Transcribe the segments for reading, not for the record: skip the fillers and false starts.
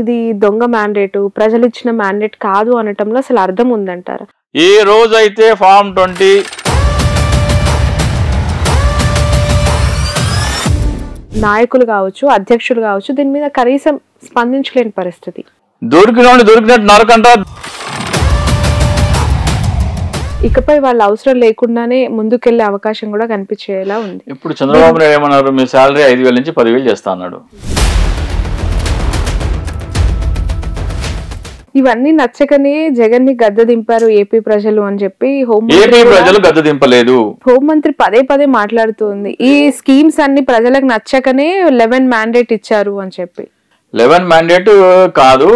ఇది దొంగ మ్యాండేట్, ప్రజలు ఇచ్చిన మ్యాండేట్ కాదు అనటంలో అసలు అర్థం ఉందంటారా? ఏ రోజైతే ఫార్మ్ 20 నాయకులు కావచ్చు, అధ్యక్షులు కావచ్చు, దీని మీద కనీసం స్పందించలేని పరిస్థితి. దొరికినట్టు నరకంటారు. ఇకపై వాళ్ళ అవసరం లేకుండానే ముందుకెళ్లే అవకాశం కూడా కనిపించేలా ఉంది. ఇప్పుడు చంద్రబాబు నాయుడు ఏమన్నారు, మీ శాలరీ 5,000 నుంచి 10,000 చేస్తా అన్నాడు. ఇవన్నీ నచ్చకనే జగన్ ని గద్దె దింపారు ఏపీ ప్రజలు అని చెప్పి ప్రజలు గద్దె దింపలేదు. హోంమంత్రి పదే పదే మాట్లాడుతుంది. ఈ స్కీమ్స్ అన్ని ప్రజలకు నచ్చకనే 11 మ్యాండేట్ ఇచ్చారు అని చెప్పి. 11 మ్యాండేట్ కాదు,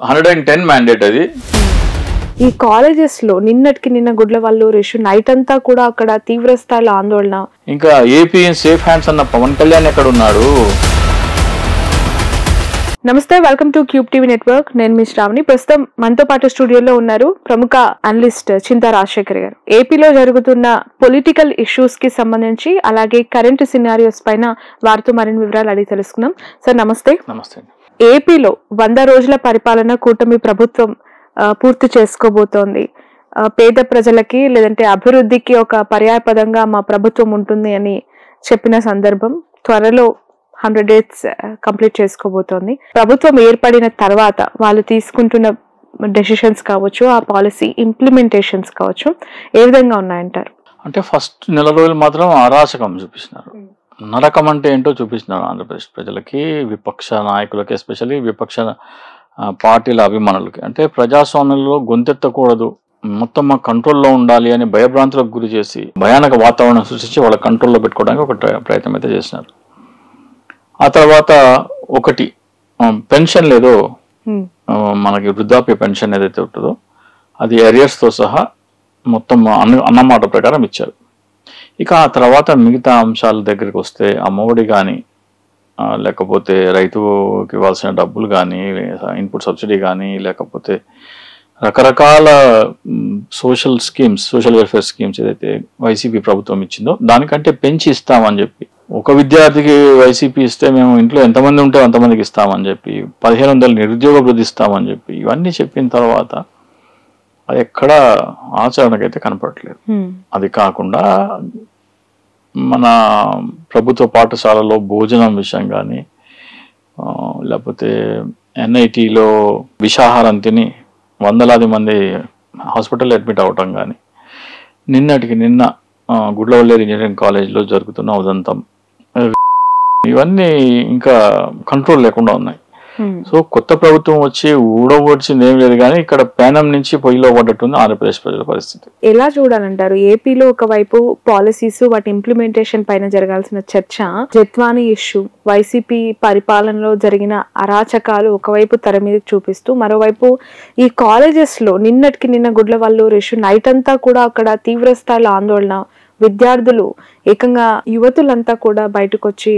110 మ్యాండేట్ అది. ఈ కాలేజెస్ లో నిన్నటికి నిన్న గుడ్లవల్లూరు ఇష్యూ నైట్ అంతా కూడా అక్కడ తీవ్ర స్థాయిలో ఆందోళన. ఇంకా ఏపీ సేఫ్ హ్యాండ్స్ అన్న పవన్ కళ్యాణ్ ఎక్కడ ఉన్నాడు? నమస్తే, welcome to cube TV network. నేను మీ శ్రావణి. ప్రస్తుతం మనతో పాటు స్టూడియోలో ఉన్నారు ప్రముఖ అనలిస్ట్ చింతా రాజశేఖర్ గారు. ఏపీలో జరుగుతున్న పొలిటికల్ ఇష్యూస్ కి సంబంధించి, అలాగే కరెంట్ సినారియోస్ పైన వారితో మరిన్ని వివరాలు అడిగి తెలుసుకుందాం. సార్ నమస్తే. నమస్తే. ఏపీలో 100 రోజుల పరిపాలన కూటమి ప్రభుత్వం పూర్తి చేసుకోబోతోంది. పేద ప్రజలకి లేదంటే అభివృద్ధికి ఒక పర్యాయపదంగా మా ప్రభుత్వం ఉంటుంది అని చెప్పిన సందర్భం. త్వరలో 100 days కంప్లీట్ చేసుకోబోతోంది. ప్రభుత్వం ఏర్పడిన తర్వాత వాళ్ళు తీసుకుంటున్న డెసిషన్స్ కావచ్చు, ఆ పాలసీ ఇంప్లిమెంటేషన్స్ కావచ్చు, ఏ విధంగా ఉన్నాయంటారు? అంటే ఫస్ట్ నెల రోజులు మాత్రం అరాచకం చూపిస్తున్నారు. నరకం అంటే ఏంటో చూపిస్తున్నారు ఆంధ్రప్రదేశ్ ప్రజలకి, విపక్ష నాయకులకి, ఎస్పెషల్లీ విపక్ష పార్టీల అభిమానులకి. అంటే ప్రజాస్వామ్యంలో గొంతెత్తకూడదు, మొత్తం మా కంట్రోల్లో ఉండాలి అని భయభ్రాంతులకు గురి చేసి భయానక వాతావరణం సృష్టించి వాళ్ళ కంట్రోల్లో పెట్టుకోవడానికి ఒక ప్రయత్నం అయితే చేసినారు. ఆ తర్వాత ఒకటి పెన్షన్ లేదో, మనకి వృద్ధాప్య పెన్షన్ ఏదైతే ఉంటుందో అది అరియర్స్తో సహా మొత్తం అన్నమాట ప్రకారం ఇచ్చారు. ఇక ఆ తర్వాత మిగతా అంశాల దగ్గరికి వస్తే అమ్మఒడి కానీ, లేకపోతే రైతుకి ఇవ్వాల్సిన డబ్బులు కానీ, ఇన్పుట్ సబ్సిడీ కానీ, లేకపోతే రకరకాల సోషల్ వెల్ఫేర్ స్కీమ్స్ ఏదైతే వైసీపీ ప్రభుత్వం ఇచ్చిందో దానికంటే పెంచి ఇస్తామని చెప్పి, ఒక విద్యార్థికి వైసీపీ ఇస్తే మేము ఇంట్లో ఎంతమంది ఉంటే అంతమందికి ఇస్తామని చెప్పి, 1,500 నిరుద్యోగ వృద్ధి ఇస్తామని చెప్పి, ఇవన్నీ చెప్పిన తర్వాత అది ఎక్కడ ఆచరణకైతే కనపడట్లేదు. అది కాకుండా మన ప్రభుత్వ పాఠశాలలో భోజనం విషయం కానీ, లేకపోతే ఎన్ఐటీలో విషాహారం తిని వందలాది మంది హాస్పిటల్ అడ్మిట్ అవటం కానీ, నిన్నటికి నిన్న గుడ్లవల్లేరు ఇంజనీరింగ్ కాలేజ్లో జరుగుతున్న ఉదంతం, ఇవన్నీ ఇంకా కంట్రోల్ లేకుండా ఉన్నాయి. సో కొత్త ప్రభుత్వం వచ్చి ఊడవచ్చింది ఏం లేదు, కానీ ఇక్కడ పేనం నుంచి పొయ్యిలో పడ్డట్టుంది ఆంధ్రప్రదేశ్ ప్రజల పరిస్థితి. ఎలా చూడాలంటారు? ఏపీలో ఒకవైపు పాలసీస్, వాటి ఇంప్లిమెంటేషన్ పైన జరగాల్సిన చర్చ, జత్వానీ ఇష్యూ, వైసీపీ పరిపాలనలో జరిగిన అరాచకాలు ఒకవైపు తెర మీద చూపిస్తూ, మరోవైపు ఈ కాలేజెస్ లో నిన్నటికి నిన్న గుడ్లవల్లూరు ఇష్యూ నైట్ అంతా కూడా అక్కడ తీవ్ర స్థాయిలో ఆందోళన, విద్యార్థులు ఏకంగా యువతులంతా కూడా బయటకు వచ్చి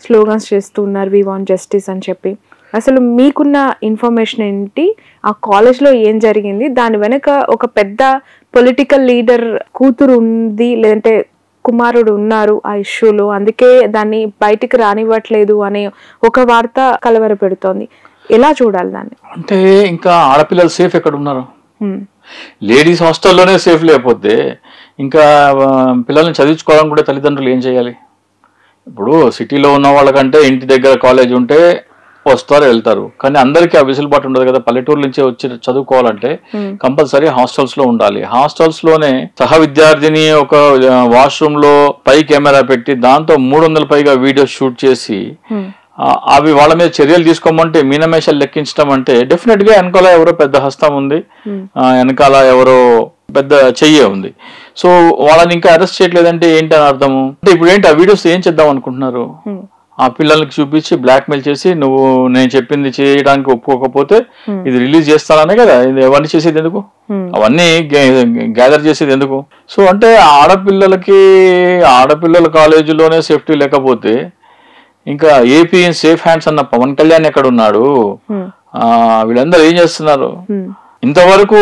స్లోగన్స్ చేస్తూ ఉన్నారు, వి వాంట్ జస్టిస్ అని చెప్పి. అసలు మీకున్న ఇన్ఫర్మేషన్ ఏంటి? ఆ కాలేజ్లో ఏం జరిగింది? దాని వెనక ఒక పెద్ద పొలిటికల్ లీడర్ కూతురు ఉంది, లేదంటే కుమారుడు ఉన్నారు ఆ ఇష్యూలో, అందుకే దాన్ని బయటికి రానివ్వట్లేదు అనే ఒక వార్త కలవర పెడుతోంది. ఎలా చూడాలి దాన్ని? అంటే ఇంకా ఆడపిల్లలు సేఫ్ ఎక్కడ ఉన్నారు? లేడీస్ హాస్టల్లోనే సేఫ్ లేకపోతే ఇంకా పిల్లల్ని చదివించుకోవాలని కూడా తల్లిదండ్రులు ఏం చేయాలి? ఇప్పుడు సిటీలో ఉన్న వాళ్ళకంటే ఇంటి దగ్గర కాలేజ్ ఉంటే వస్తారు, వెళ్తారు. కానీ అందరికీ ఆ వెసులుబాటు ఉండదు కదా. పల్లెటూరు నుంచి వచ్చి చదువుకోవాలంటే కంపల్సరీ హాస్టల్స్ లో ఉండాలి. హాస్టల్స్ లోనే సహ విద్యార్థిని ఒక వాష్రూమ్ లో పై కెమెరా పెట్టి దాంతో 300 పైగా వీడియోస్ షూట్ చేసి అవి వాళ్ళ మీద చర్యలు తీసుకోమంటే, మీనమేషాలు లెక్కించడం అంటే డెఫినెట్ గా వెనకాల ఎవరో పెద్ద హస్తం ఉంది, వెనకాల ఎవరో పెద్ద చెయ్యే ఉంది. సో వాళ్ళని ఇంకా అరెస్ట్ చేయట్లేదంటే ఏంటి అని అర్థము? అంటే ఇప్పుడు ఏంటి ఆ వీడియోస్ ఏం చేద్దాం అనుకుంటున్నారు? ఆ పిల్లలకి చూపించి బ్లాక్మెయిల్ చేసి, నువ్వు నేను చెప్పింది చేయడానికి ఒప్పుకోకపోతే ఇది రిలీజ్ చేస్తాననే కదా. ఇది అవన్నీ చేసేది ఎందుకు? అవన్నీ గ్యాదర్ చేసేది ఎందుకు? సో అంటే ఆడపిల్లల కాలేజీలోనే సేఫ్టీ లేకపోతే ఇంకా ఏపీ సేఫ్ హ్యాండ్స్ అన్న పవన్ కళ్యాణ్ ఎక్కడ ఉన్నాడు? వీళ్ళందరూ ఏం చేస్తున్నారు? ఇంతవరకు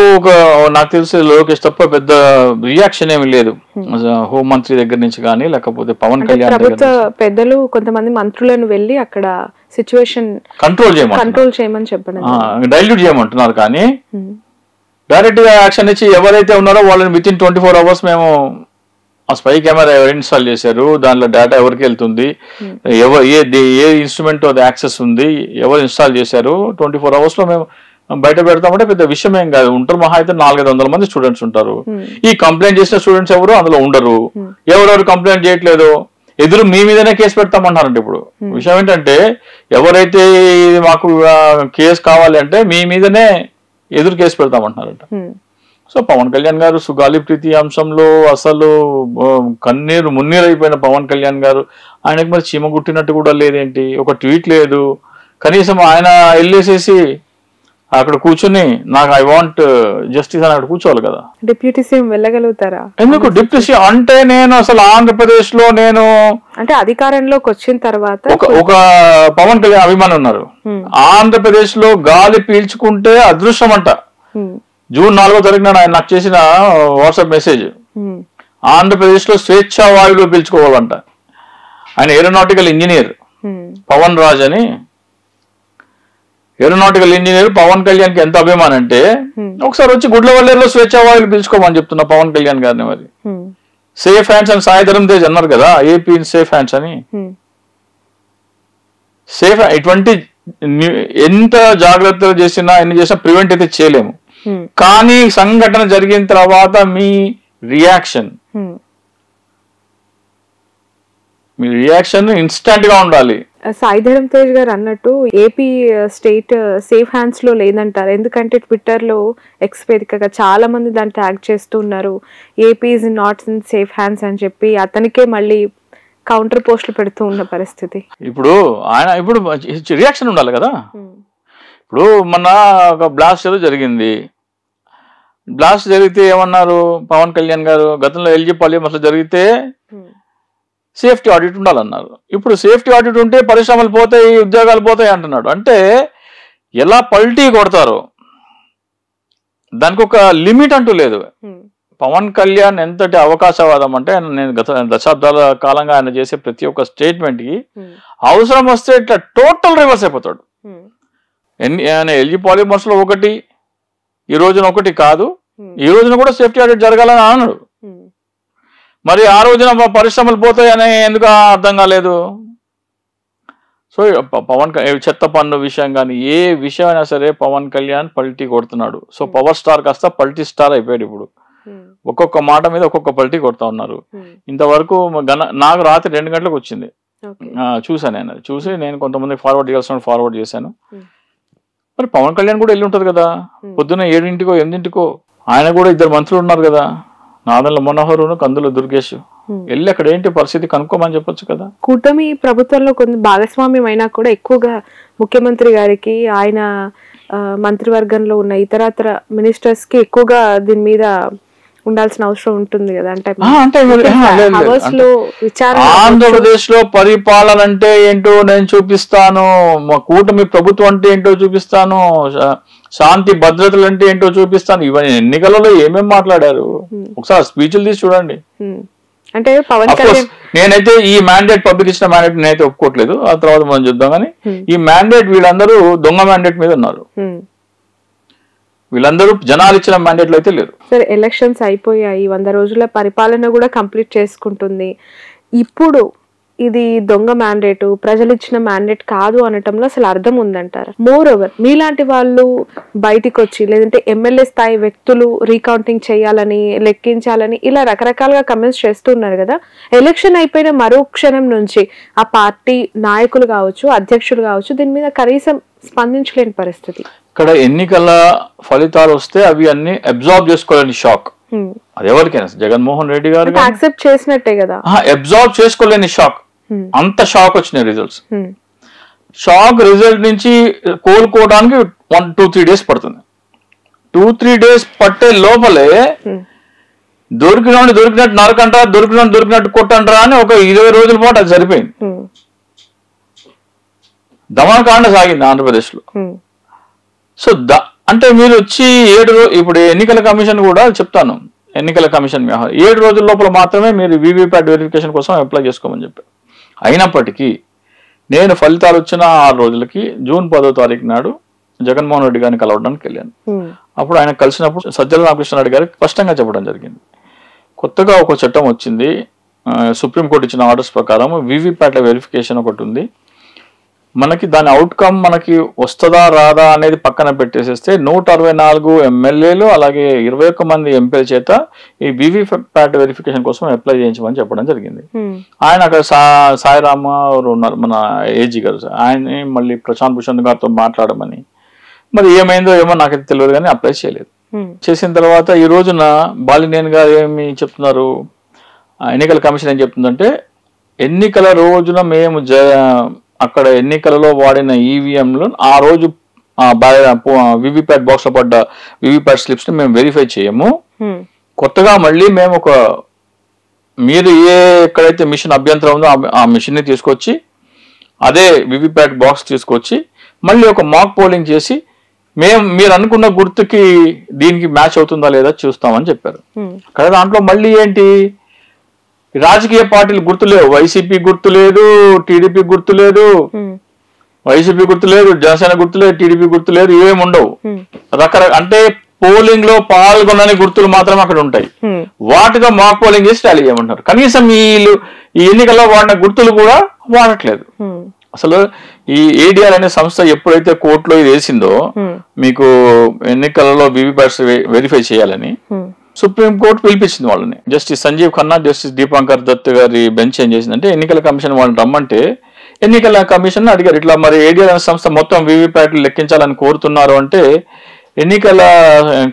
నాకు తెలిసి లోకేష్ తప్ప పెద్ద రియాక్షన్ ఏమి లేదు హోంమంత్రి దగ్గర నుంచి కానీ, లేకపోతే పవన్ కళ్యాణ్ ప్రభుత్వ పెద్దలు కొంతమంది మంత్రులను వెళ్ళి అక్కడ సిచ్యువేషన్ కంట్రోల్ చేయమని చెప్పడం, డైల్యూట్ చేయమంటున్నారు. కానీ డైరెక్ట్ గా యాక్షన్ ఇచ్చి ఎవరైతే ఉన్నారో వాళ్ళని విత్ ఇన్ 24 hours మేము ఆ స్పై కెమెరా ఎవరు ఇన్స్టాల్ చేశారు, దానిలో డేటా ఎవరికి వెళ్తుంది, ఏ ఇన్స్ట్రుమెంట్ అది యాక్సెస్ ఉంది, ఎవరు ఇన్స్టాల్ చేశారు, 24 hours లో మేము బయట పెడతామంటే పెద్ద విషయం ఏం కాదు. ఉంటారు మహా అయితే 400-500 మంది స్టూడెంట్స్ ఉంటారు. ఈ కంప్లైంట్ చేసిన స్టూడెంట్స్ ఎవరు అందులో ఉండరు. ఎవరెవరు కంప్లైంట్ చేయట్లేదు ఎదురు మీ మీదనే కేసు పెడతామంటారంటే ఇప్పుడు విషయం ఏంటంటే ఎవరైతే మాకు కేసు కావాలి అంటే మీ మీదనే ఎదురు కేసు పెడతామంటున్నారంట. సో పవన్ కళ్యాణ్ గారు సుగాలి ప్రీతి అంశంలో అసలు కన్నీరు మున్నీరు అయిపోయిన పవన్ కళ్యాణ్ గారు, ఆయనకు మరి చీమ గుట్టినట్టు కూడా లేదేంటి, ఒక ట్వీట్ లేదు, కనీసం ఆయన వెళ్ళేసేసి అక్కడ కూర్చుని నాకు ఐ వాంట్ జస్టిస్ అని అక్కడ కూర్చోవాలి కదా. డిప్యూటీ సీఎం వెళ్ళగలుగుతారా? ఎందుకు డిప్యూటీ సీఎం అంటే నేను అసలు ఆంధ్రప్రదేశ్ లో నేను అంటే అధికారంలోకి వచ్చిన తర్వాత ఒక పవన్ కళ్యాణ్ అభిమానులు ఉన్నారు. ఆంధ్రప్రదేశ్ లో గాలి పీల్చుకుంటే అదృష్టం అంట. జూన్ 4వ తారీఖున ఆయన నాకు చేసిన వాట్సాప్ మెసేజ్, ఆంధ్రప్రదేశ్ లో స్వేచ్ఛా వాయువులు పీల్చుకోవాలంట. ఆయన ఏరోనాటికల్ ఇంజనీర్ పవన్ రాజ్ అని, ఏరోనాటికల్ ఇంజనీర్ పవన్ కళ్యాణ్ కి ఎంత అభిమానం అంటే ఒకసారి వచ్చి గుడ్లవల్లేరులో స్వేచ్ఛా వాయువులు పీల్చుకోమని చెప్తున్నా పవన్ కళ్యాణ్ గారిని. మరి సేఫ్ హ్యాండ్స్ అని సాయిధరం తేజ్ అన్నారు కదా, ఏపీ సేఫ్ హ్యాండ్స్ అని. సేఫ్ ఇటువంటి ఎంత జాగ్రత్తలు చేసినా ఎన్ని చేసినా ప్రివెంట్ అయితే చేయలేము. కానీ సంఘటన జరిగిన తర్వాత మీ రియాక్షన్ ఇన్స్టంట్ గా ఉండాలి. సాయిధరం తేజ్ గారు అన్నట్టు ఏపీ స్టేట్ సేఫ్ హ్యాండ్స్ లో లేదంటారు. ఎందుకంటే ట్విట్టర్ లో ఎక్స్ వేదికగా చాలా మంది దాన్ని ట్యాగ్ చేస్తున్నారు, AP is not in safe hands అని చెప్పి అతనికే మళ్ళీ కౌంటర్ పోస్టులు పెడుతూ ఉన్న పరిస్థితి. ఇప్పుడు ఆయన రియాక్షన్ ఉండాలి కదా. ఇప్పుడు మొన్న ఒక బ్లాస్ట్ ఏదో జరిగింది, బ్లాస్ట్ జరిగితే ఏమన్నారు పవన్ కళ్యాణ్ గారు, గతంలో ఎల్జీ పాలియం అసలు జరిగితే సేఫ్టీ ఆడిట్ ఉండాలన్నారు. ఇప్పుడు సేఫ్టీ ఆడిట్ ఉంటే పరిశ్రమలు పోతాయి, ఉద్యోగాలు పోతాయి అంటున్నాడు. అంటే ఎలా పల్టీ కొడతారు, దానికి ఒక లిమిట్ అంటూ లేదు. పవన్ కళ్యాణ్ ఎంతటి అవకాశవాదం అంటే నేను గత దశాబ్దాల కాలంగా ఆయన చేసే ప్రతి ఒక్క స్టేట్మెంట్ కి అవసరం వస్తే ఇట్లా టోటల్ రివర్స్ అయిపోతాడు. ఆయన ఎల్జీ పాలిమర్స్ లో ఒకటి, ఈ రోజున ఒకటి కాదు, ఈ రోజున కూడా సేఫ్టీ ఆడిట్ జరగాలని అన్నాడు. మరి ఆ రోజున పరిశ్రమలు పోతాయని ఎందుకు అర్థం కాలేదు. సో పవన్ చెత్త పన్ను విషయం కానీ ఏ విషయం అయినా సరే పవన్ కళ్యాణ్ పల్టీ కొడుతున్నాడు. సో పవర్ స్టార్ కాస్త పల్టీ స్టార్ అయిపోయాడు. ఇప్పుడు ఒక్కొక్క మాట మీద ఒక్కొక్క పల్టీ కొడతా ఉన్నారు. ఇంతవరకు నాకు రాత్రి 2 గంటలకు వచ్చింది, చూసాను. నేను చూసి నేను కొంతమంది ఫార్వర్డ్ చేయాల్సిన ఫార్వర్డ్ చేశాను. మరి పవన్ కళ్యాణ్ కూడా వెళ్ళి ఉంటది కదా, పొద్దున్న 7ంటికో 8ంటికో. ఆయన కూడా 2 మంత్రులు ఉన్నారు కదా, నాదెండ్ల మనోహర్, కందుల దుర్గేష్. వెళ్ళి అక్కడ ఏంటి పరిస్థితి కనుక్కోమని చెప్పొచ్చు కదా. కూటమి ప్రభుత్వంలో కొంత భాగస్వామ్యం అయినా కూడా ఎక్కువగా ముఖ్యమంత్రి గారికి, ఆయన మంత్రివర్గంలో ఉన్న ఇతరత్ర మినిస్టర్స్ కి ఎక్కువగా దీని మీద ఉండాల్సిన అవసరం ఉంటుంది కదా. అంటే ఆంధ్రప్రదేశ్ లో పరిపాలన అంటే ఏంటో నేను చూపిస్తాను, మా కూటమి ప్రభుత్వం అంటే ఏంటో చూపిస్తాను, శాంతి భద్రతలు అంటే ఏంటో చూపిస్తాను. ఇవన్నీ ఎన్నికలలో ఏమేమి మాట్లాడారు ఒకసారి స్పీచ్లు తీసి చూడండి. అంటే పవన్ కళ్యాణ్ నేనైతే ఈ మ్యాండేట్ పబ్లిక్ ఇచ్చిన మ్యాండేట్ నేనైతే ఒప్పుకోవట్లేదు, ఆ తర్వాత మనం చూద్దాం. కానీ ఈ మ్యాండేట్ వీళ్ళందరూ దొంగ మ్యాండేట్ మీద ఉన్నారు, వీళ్ళందరూ జనాలు ఇచ్చిన మ్యాండేట్లు అయితే లేరు. సరే ఎలక్షన్స్ అయిపోయాయి, 100 రోజుల పరిపాలన కూడా కంప్లీట్ చేసుకుంటుంది. ఇప్పుడు ఇది దొంగ మ్యాండేట్, ప్రజలు ఇచ్చిన మ్యాండేట్ కాదు అనటంలో అసలు అర్థం ఉందంటారు. మోర్ ఓవర్ మీలాంటి వాళ్ళు బయటికి వచ్చి లేదంటే ఎమ్మెల్యే స్థాయి వ్యక్తులు రీకౌంటింగ్ చేయాలని, లెక్కించాలని ఇలా రకరకాలుగా కమెంట్స్ చేస్తున్నారు కదా. ఎలక్షన్ అయిపోయిన మరో క్షణం నుంచి ఆ పార్టీ నాయకులు కావచ్చు, అధ్యక్షులు కావచ్చు, దీని మీద కనీసం స్పందించలేని పరిస్థితి. ఇక్కడ ఎన్నికల ఫలితాలు వస్తే అవి అన్ని అబ్జార్బ్ చేసుకోలేని షాక్. అది ఎవరికైనా జగన్మోహన్ రెడ్డి గారు యాక్సెప్ట్ చేసినట్టే కదా, అబ్జార్బ్ చేసుకోలేని షాక్. అంత షాక్ వచ్చినాయి రిజల్ట్స్. షాక్ రిజల్ట్ నుంచి కోలుకోవడానికి 1-2-3 డేస్ పడుతుంది. 2-3 డేస్ పట్టే లోపలే దొరికినట్టు నరకంటారా, దొరికినట్టు కొట్టంటారా అని ఒక 20 రోజుల పాటు అది సరిపోయింది. దమనకాండ సాగింది ఆంధ్రప్రదేశ్ లో. సో అంటే మీరు వచ్చి 7 ఇప్పుడు ఎన్నికల కమిషన్ కూడా చెప్తాను, ఎన్నికల కమిషన్ 7 రోజుల లోపల మాత్రమే మీరు వీవీప్యాట్ వెరిఫికేషన్ కోసం అప్లై చేసుకోమని చెప్పారు. అయినప్పటికీ నేను ఫలితాలు వచ్చిన 6 రోజులకి జూన్ 10వ తారీఖు నాడు జగన్మోహన్ రెడ్డి గారిని కలవడానికి వెళ్ళాను. అప్పుడు ఆయన కలిసినప్పుడు సజ్జల రామకృష్ణారెడ్డి గారికి స్పష్టంగా చెప్పడం జరిగింది, కొత్తగా ఒక చట్టం వచ్చింది, సుప్రీంకోర్టు ఇచ్చిన ఆర్డర్స్ ప్రకారం వీవీప్యాట్ల వెరిఫికేషన్ ఒకటి ఉంది, మనకి దాని అవుట్కమ్ మనకి వస్తుందా రాదా అనేది పక్కన పెట్టేసేస్తే 164 ఎమ్మెల్యేలు అలాగే 21 మంది ఎంపీల చేత ఈ వీవీప్యాట్ వెరిఫికేషన్ కోసం అప్లై చేయించమని చెప్పడం జరిగింది. ఆయన అక్కడ సాయిరామ ఉన్నారు, మన ఏజీ గారు, ఆయన్ని మళ్ళీ ప్రశాంత్ భూషణ్ గారితో మాట్లాడమని, మరి ఏమైందో ఏమో నాకైతే తెలియదు కానీ అప్లై చేయలేదు. చేసిన తర్వాత ఈ రోజున బాలినేని గారు ఏమి చెప్తున్నారు, ఎన్నికల కమిషన్ ఏం చెప్తుందంటే, ఎన్నికల రోజున మేము అక్కడ ఎన్నికలలో వాడిన ఈవీఎంలు ఆ రోజు వీవీప్యాట్ బాక్స్ లో పడ్డ వీవీప్యాట్ స్లిప్స్ ని మేము వెరిఫై చేయము, కొత్తగా మళ్ళీ మేము మీరు ఎక్కడైతే మిషన్ అభ్యంతరం ఉందో ఆ మిషన్ ని తీసుకొచ్చి అదే వీవీప్యాట్ బాక్స్ తీసుకొచ్చి మళ్ళీ ఒక మాక్ పోలింగ్ చేసి మీరు అనుకున్న గుర్తుకి దీనికి మ్యాచ్ అవుతుందా లేదా చూస్తామని చెప్పారు. అక్కడ దాంట్లో మళ్ళీ ఏంటి, రాజకీయ పార్టీలు గుర్తు లేవు, వైసీపీ గుర్తు లేదు, టీడీపీ గుర్తు లేదు, వైసీపీ గుర్తు లేదు, జనసేన గుర్తు లేదు, టీడీపీ గుర్తు లేదు, ఏమి ఉండవు. అంటే పోలింగ్ లో పాల్గొనని గుర్తులు మాత్రం అక్కడ ఉంటాయి, వాటితో మాక్ పోలింగ్ చేసి టాలీ చేయమంటారు. కనీసం వీళ్ళు ఈ ఎన్నికల్లో వాడిన గుర్తులు కూడా వాడట్లేదు. అసలు ఈ ఏడిఆర్ అనే సంస్థ ఎప్పుడైతే కోర్టులో ఇది వేసిందో మీకు ఎన్నికలలో వీవీప్యాట్స్ వెరిఫై చేయాలని, సుప్రీంకోర్టు పిలిపించింది వాళ్ళని. జస్టిస్ సంజీవ్ ఖన్నా, జస్టిస్ దీపాంకర్ దత్ గారి బెంచ్ ఏం చేసిందంటే, ఎన్నికల కమిషన్ వాళ్ళని రమ్మంటే ఎన్నికల కమిషన్ అడిగారు, ఇట్లా మరి ఏడిఆర్ అనే సంస్థ మొత్తం వీవీప్యాట్లు లెక్కించాలని కోరుతున్నారు అంటే, ఎన్నికల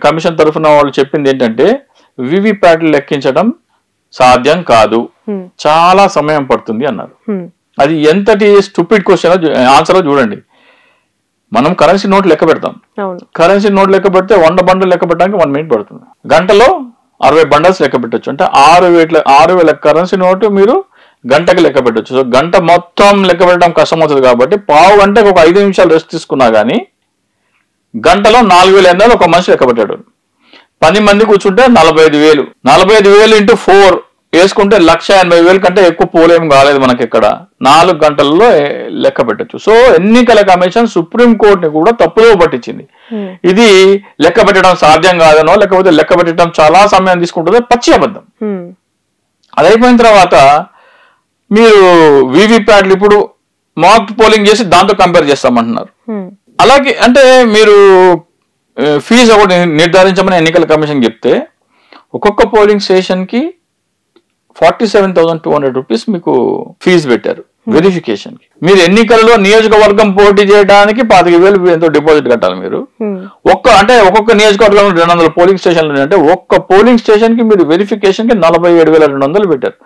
కమిషన్ తరఫున వాళ్ళు చెప్పింది ఏంటంటే, వీవీప్యాట్లు లెక్కించడం సాధ్యం కాదు, చాలా సమయం పడుతుంది అన్నారు. అది ఎంతటి స్టూపిడ్ క్వశ్చన్ ఆన్సర్ చూడండి. మనం కరెన్సీ నోట్ లెక్క పెడతాం, కరెన్సీ నోట్ లెక్క పెడితే 100 బండలు లెక్క పెట్టడానికి 1 మినిట్ పడుతుంది, గంటలో 60 బండల్స్ లెక్క పెట్టచ్చు. అంటే 6,000 కరెన్సీ నోటు మీరు గంటకి లెక్క పెట్టచ్చు. సో గంట మొత్తం లెక్క పెట్టడం కష్టం అవుతుంది కాబట్టి పావు గంటకు ఒక 5 నిమిషాలు రెస్ట్ తీసుకున్నా కానీ గంటలో 4,800 ఒక మనిషి లెక్క పెట్టాడు. 10 మంది కూర్చుంటే 45,000, 45,000 ఇంటూ 4 వేసుకుంటే 1,80,000 కంటే ఎక్కువ పోలేం కాలేదు మనకి ఇక్కడ. 4 గంటల్లో లెక్క పెట్టచ్చు. సో ఎన్నికల కమిషన్ సుప్రీంకోర్టుని కూడా తప్పుదో పట్టించింది. ఇది లెక్క పెట్టడం సాధ్యం కాదనో లేకపోతే లెక్క పెట్టడం చాలా సమయం తీసుకుంటుందో పచ్చి అబద్ధం. అది అయిపోయిన తర్వాత మీరు వీవీప్యాట్లు ఇప్పుడు మాక్ పోలింగ్ చేసి దాంతో కంపేర్ చేస్తామంటున్నారు. అలాగే అంటే మీరు ఫీజు ఒకటి నిర్ధారించమని ఎన్నికల కమిషన్ చెప్తే ఒక్కొక్క పోలింగ్ స్టేషన్ కి 47,200 రూపీస్ మీకు ఫీజు పెట్టారు వెరిఫికేషన్ కి. మీరు ఎన్నికలలో నియోజకవర్గం పోటీ చేయడానికి 25,000 ఎంతో డిపాజిట్ కట్టాలి మీరు. ఒక్కొక్క నియోజకవర్గంలో 200 పోలింగ్ స్టేషన్లు అంటే ఒక్క పోలింగ్ స్టేషన్ కి మీరు వెరిఫికేషన్ కి 47,200 పెట్టారు.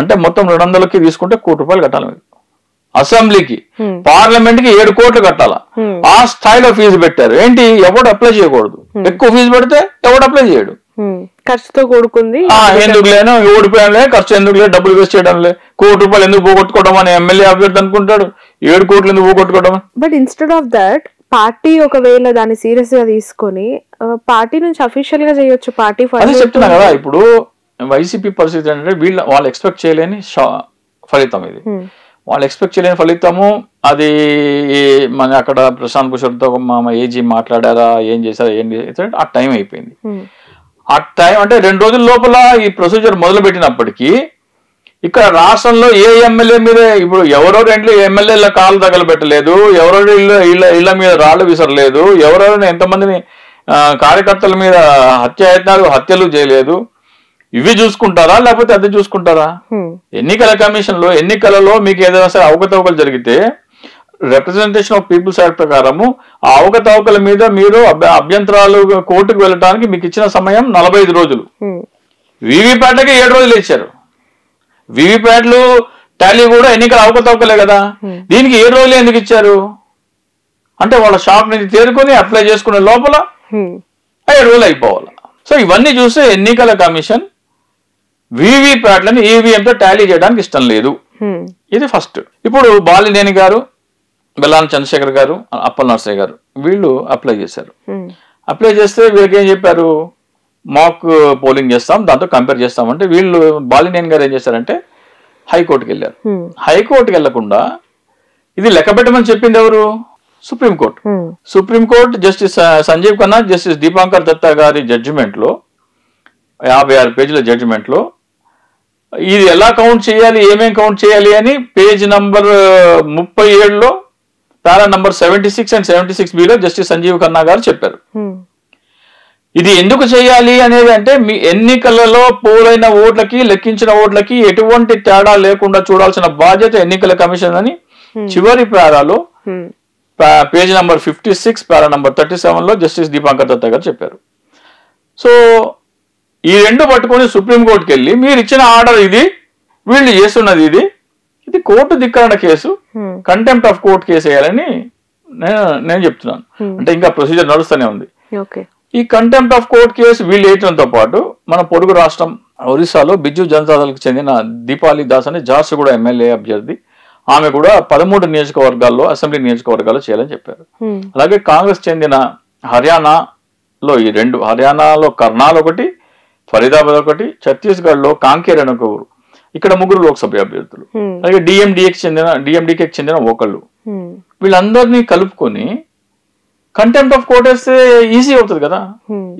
అంటే మొత్తం 200కి తీసుకుంటే ₹1,00,00,000 కట్టాలి మీరు. అసెంబ్లీకి, పార్లమెంట్ కి 7 కోట్లు కట్టాలా, ఆ స్థాయిలో ఫీజు పెట్టారు. ఏంటి, ఎవడు అప్లై చేయకూడదు, ఎక్కువ ఫీజు పెడితే ఎవడు అప్లై చేయడు, ఖర్చుతో కూడుకుంది. ఎందుకు లేను ఓడిపోయానులే, ఖర్చు ఎందుకు లేదు, డబ్బులు వేస్ట్ చేయడం లేదు, ₹1,00,00,000 ఎందుకు పోగొట్టుకోవడం అని ఎమ్మెల్యే అభ్యర్థి అనుకుంటాడు, 7 కోట్లు ఎందుకు పోగొట్టుకోవడం. But instead of that party ఒకవేళ దాన్ని సీరియస్ గా తీసుకొని పార్టీ నుంచి అఫీషియల్ గా చేయొచ్చు. పార్టీ అదే చెప్తున్నా కదా, ఇప్పుడు వైసీపీ పరిస్థితి ఏంటంటే వాళ్ళు ఎక్స్పెక్ట్ చేయలేని ఫలితం ఇది. వాళ్ళు ఎక్స్పెక్ట్ చేయలేని ఫలితము. అది మన అక్కడ ప్రశాంత్ భూషణ్తో మా ఏజీ మాట్లాడారా, ఏం చేశారా, ఏం చేశారు, ఆ టైం అయిపోయింది. ఆ టైం అంటే 2 రోజుల లోపల ఈ ప్రొసీజర్ మొదలు పెట్టినప్పటికీ ఇక్కడ రాష్ట్రంలో ఏ ఎమ్మెల్యే మీద ఇప్పుడు ఎవరో 2 ఎమ్మెల్యేల కాళ్ళు తగలబెట్టలేదు, ఎవరో ఇళ్ల మీద రాళ్లు విసరలేదు, ఎవరెవరైనా ఎంతమందిని కార్యకర్తల మీద హత్యలు చేయలేదు. ఇవి చూసుకుంటారా లేకపోతే అది చూసుకుంటారా? ఎన్నికల కమిషన్ లో ఎన్నికలలో మీకు ఏదైనా సరే అవకతవకలు జరిగితే రిప్రజెంటేషన్ ఆఫ్ పీపుల్స్ యాక్ట్ ప్రకారము ఆ అవకతవకల మీద మీరు అభ్యంతరాలు కోర్టుకు వెళ్ళడానికి మీకు ఇచ్చిన సమయం 45 రోజులు. వీవీప్యాట్లకి 7 రోజులు ఇచ్చారు. వీవీప్యాట్లు టాలీ కూడా ఎన్నికల అవకతవకలే కదా, దీనికి 7 రోజులు ఎందుకు ఇచ్చారు అంటే వాళ్ళ షాప్ నుంచి తేరుకొని అప్లై చేసుకునే లోపల 7 రోజులు అయిపోవాలి. సో ఇవన్నీ చూస్తే ఎన్నికల కమిషన్ వీవీప్యాట్లను ఈవీఎంతో టాలీ చేయడానికి ఇష్టం లేదు. ఇది ఫస్ట్. ఇప్పుడు బాలినేని గారు, బెల్లాన చంద్రశేఖర్ గారు, అప్పల్ నర్సయ్య గారు వీళ్ళు అప్లై చేశారు. అప్లై చేస్తే వీళ్ళకి ఏం చెప్పారు, మాక్ పోలింగ్ చేస్తాం, దాంతో కంపేర్ చేస్తామంటే వీళ్ళు బాలినేని గారు ఏం చేశారంటే హైకోర్టుకి వెళ్ళారు. హైకోర్టుకి వెళ్లకుండా ఇది లెక్క పెట్టమని చెప్పింది ఎవరు? Supreme Court. Supreme Court Justice Sanjiv Khanna, Justice Dipankar Datta గారి జడ్జిమెంట్ లో 56 పేజీల జడ్జిమెంట్ లో ఇది ఎలా కౌంట్ చేయాలి, ఏమేం కౌంట్ చేయాలి అని పేజ్ నంబర్ 37లో para number 76 and 76B justice Sanjiv Khanna గారు చెప్పారు. ఇది ఎందుకు చేయాలి అనేది అంటే మీ ఎన్నికలలో పోలైన ఓట్లకి లెక్కించిన ఓట్లకి ఎటువంటి తేడా లేకుండా చూడాల్సిన బాధ్యత ఎన్నికల కమిషన్ అని చివరి పారాలో పేజ్ నంబర్ 56 పారా నంబర్ 37లో జస్టిస్ దీపాంకర్ దత్తా గారు చెప్పారు. సో ఈ రెండు పట్టుకొని సుప్రీంకోర్టుకి వెళ్ళి మీరు ఇచ్చిన ఆర్డర్ ఇది, వీళ్ళు చేస్తున్నది ఇది కోర్టు ధిక్కరణ case, contempt of court case వేయాలని నేను చెప్తున్నాను. అంటే ఇంకా ప్రొసీజర్ నడుస్తూనే ఉంది. ఈ కంటెంప్ట్ ఆఫ్ కోర్ట్ కేసు వీళ్ళు వేయడంతో పాటు మన పొరుగు రాష్ట్రం ఒరిస్సాలో బిజు జనతాదళకు చెందిన దీపాలి దాస్ అనే జార్సుగూడ ఎమ్మెల్యే అభ్యర్థి, ఆమె కూడా 13 నియోజకవర్గాల్లో అసెంబ్లీ నియోజకవర్గాల్లో చేయాలని చెప్పారు. అలాగే కాంగ్రెస్ చెందిన హర్యానాలో ఈ 2, హర్యానాలో కర్నాల్ ఒకటి, ఫరీదాబాద్ ఒకటి, ఛత్తీస్గఢ్ లో కాంకేర్ అని ఒక ఊరు, ఇక్కడ 3 లోక్సభ అభ్యర్థులు, అలాగే డిఎండికి చెందిన ఒకళ్ళు, వీళ్ళందరినీ కలుపుకొని కంటెంప్ట్ ఆఫ్ కోర్ట్ వేస్తే ఈజీ అవుతుంది కదా.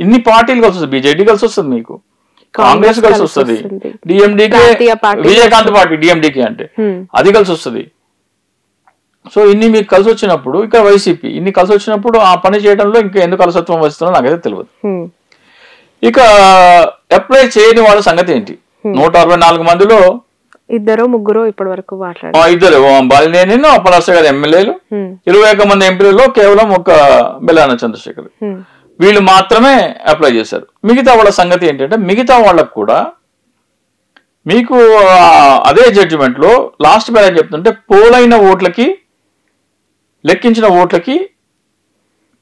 ఇన్ని పార్టీలు కలిసి వస్తుంది, బీజేపీ కలిసి వస్తుంది, మీకు కాంగ్రెస్ కలిసి వస్తుంది, డిఎండికే విజయకాంత్ పార్టీ డిఎండికే అంటే అది కలిసి వస్తుంది. సో ఇన్ని మీకు కలిసి వచ్చినప్పుడు ఇక్కడ వైసీపీ ఇన్ని కలిసి వచ్చినప్పుడు ఆ పని చేయడంలో ఇంకా ఎందుకు అలసత్వం వస్తుందో నాకైతే తెలియదు. ఇక అప్లై చేయని వాళ్ళ సంగతి ఏంటి? 164 మందిలో 2-3 ఇప్పటి వరకు ఇద్దరు బాలినేని అప్పలర్స గారి ఎమ్మెల్యేలు, 21 మంది ఎంపీలలో కేవలం ఒక బెల్లాన చంద్రశేఖర్, వీళ్ళు మాత్రమే అప్లై చేశారు. మిగతా వాళ్ళ సంగతి ఏంటంటే మిగతా వాళ్ళకు కూడా మీకు అదే జడ్జిమెంట్ లో లాస్ట్ పేరా చెప్తుంటే పోలైన ఓట్లకి లెక్కించిన ఓట్లకి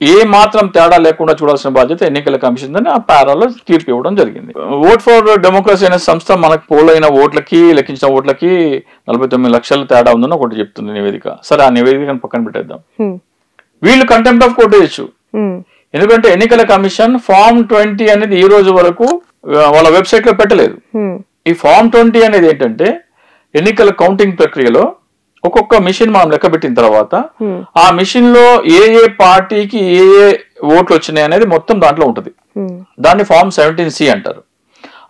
ఏ మాత్రం తేడా లేకుండా చూడాల్సిన బాధ్యత ఎన్నికల కమిషన్ అని ఆ పారాలో తీర్పు ఇవ్వడం జరిగింది. ఓట్ ఫర్ డెమోక్రసీ అనే సంస్థ మనకు పోలైన ఓట్లకి లెక్కించిన ఓట్లకి 49 లక్షల తేడా ఉందని ఒకటి చెప్తుంది నివేదిక. సరే, ఆ నివేదికను పక్కన పెట్టేద్దాం. వీళ్ళు కంటెంప్ట్ ఆఫ్ కోర్ట్ చేయొచ్చు, ఎందుకంటే ఎన్నికల కమిషన్ ఫామ్ 20 అనేది ఈ రోజు వరకు వాళ్ళ వెబ్సైట్ లో పెట్టలేదు. ఈ ఫామ్ 20 అనేది ఏంటంటే ఎన్నికల కౌంటింగ్ ప్రక్రియలో ఒక్కొక్క మిషన్ మనం లెక్క పెట్టిన తర్వాత ఆ మిషన్ లో ఏ పార్టీకి ఏ ఓట్లు వచ్చినాయి అనేది మొత్తం దాంట్లో ఉంటుంది. దాన్ని ఫామ్ 17C అంటారు.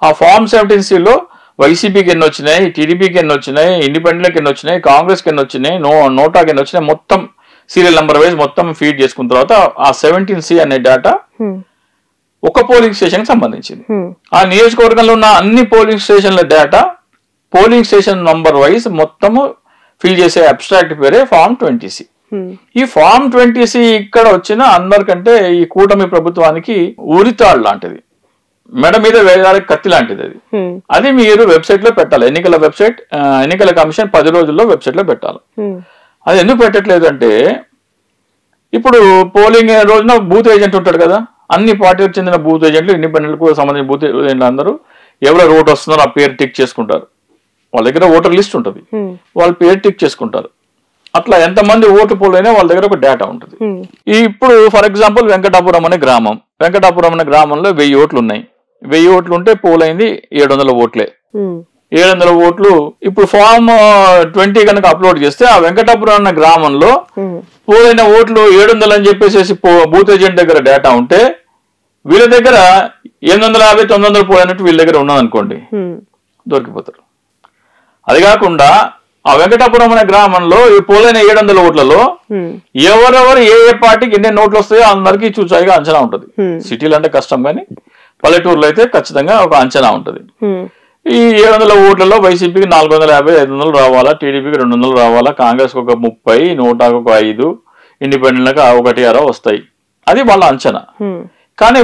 ఆ ఫామ్ 17Cలో వైసీపీకి ఎన్ని వచ్చినాయి, టీడీపీకి ఎన్ని వచ్చినాయి, ఇండిపెండెంట్కి ఎన్ని వచ్చినాయి, కాంగ్రెస్కి ఎన్ని వచ్చినాయి, నోటాకి ఎన్ని వచ్చినాయి, మొత్తం సీరియల్ నెంబర్ వైజ్ మొత్తం ఫీడ్ చేసుకున్న తర్వాత ఆ 17C అనే డేటా ఒక పోలింగ్ స్టేషన్ కి సంబంధించింది. ఆ నియోజకవర్గంలో ఉన్న అన్ని పోలింగ్ స్టేషన్ల data polling station number wise మొత్తము ఫిల్ చేసే అబ్స్ట్రాక్ట్ పేరే ఫామ్ 20C. ఈ ఫామ్ 20C ఇక్కడ వచ్చిన అందరికంటే ఈ కూటమి ప్రభుత్వానికి ఉరితాడు లాంటిది, మెడ మీద వేయడానికి కత్తి లాంటిది. అది మీరు వెబ్సైట్ లో పెట్టాలి. ఎన్నికల కమిషన్ 10 రోజుల్లో వెబ్సైట్ లో పెట్టాలి. అది ఎందుకు పెట్టట్లేదు అంటే ఇప్పుడు పోలింగ్ రోజున బూత్ ఏజెంట్ ఉంటాడు కదా, అన్ని పార్టీలకు చెందిన బూత్ ఏజెంట్లు, ఇండిపెండెంట్ సంబంధించిన బూత్ ఏజెంట్లు అందరూ ఎవరో ఓటు వస్తున్నారో ఆ పేరు టిక్ చేసుకుంటారు. వాళ్ళ దగ్గర ఓటర్ లిస్ట్ ఉంటుంది, వాళ్ళ పేరు టిక్ చేసుకుంటారు. అట్లా ఎంతమంది ఓటు పోలైనా వాళ్ళ దగ్గర ఒక డేటా ఉంటుంది. ఇప్పుడు ఫర్ ఎగ్జాంపుల్ వెంకటాపురం అనే గ్రామంలో 1000 ఓట్లు ఉన్నాయి. 1000 ఓట్లు ఉంటే పోలైంది 700 ఓట్లే. 700 ఓట్లు ఇప్పుడు ఫామ్ 20 కనుక అప్లోడ్ చేస్తే ఆ వెంకటాపురం అన్న గ్రామంలో పోలైన ఓట్లు 700 అని చెప్పేసి బూత్ ఏజెంట్ దగ్గర డేటా ఉంటే వీళ్ళ దగ్గర 850, 900 పోలైనట్టు వీళ్ళ దగ్గర ఉన్నదనుకోండి, దొరికిపోతారు. అది కాకుండా ఆ వెంకటాపురం అనే గ్రామంలో ఈ పోలైన 700 ఓట్లలో ఎవరెవరు ఏ పార్టీకి ఎన్ని ఓట్లు వస్తాయో అందరికీ చూచాయిగా అంచనా ఉంటుంది. సిటీలు అంటే కష్టం, కానీ పల్లెటూరులో అయితే ఖచ్చితంగా ఒక అంచనా ఉంటుంది. ఈ 700 ఓట్లలో వైసీపీకి 450, 500 రావాలా, టీడీపీకి 200 రావాలా, కాంగ్రెస్ ఒక 30, నోటాకు ఒక 5, ఇండిపెండెంట్ 1-6 వస్తాయి. అది వాళ్ళ అంచనా. కానీ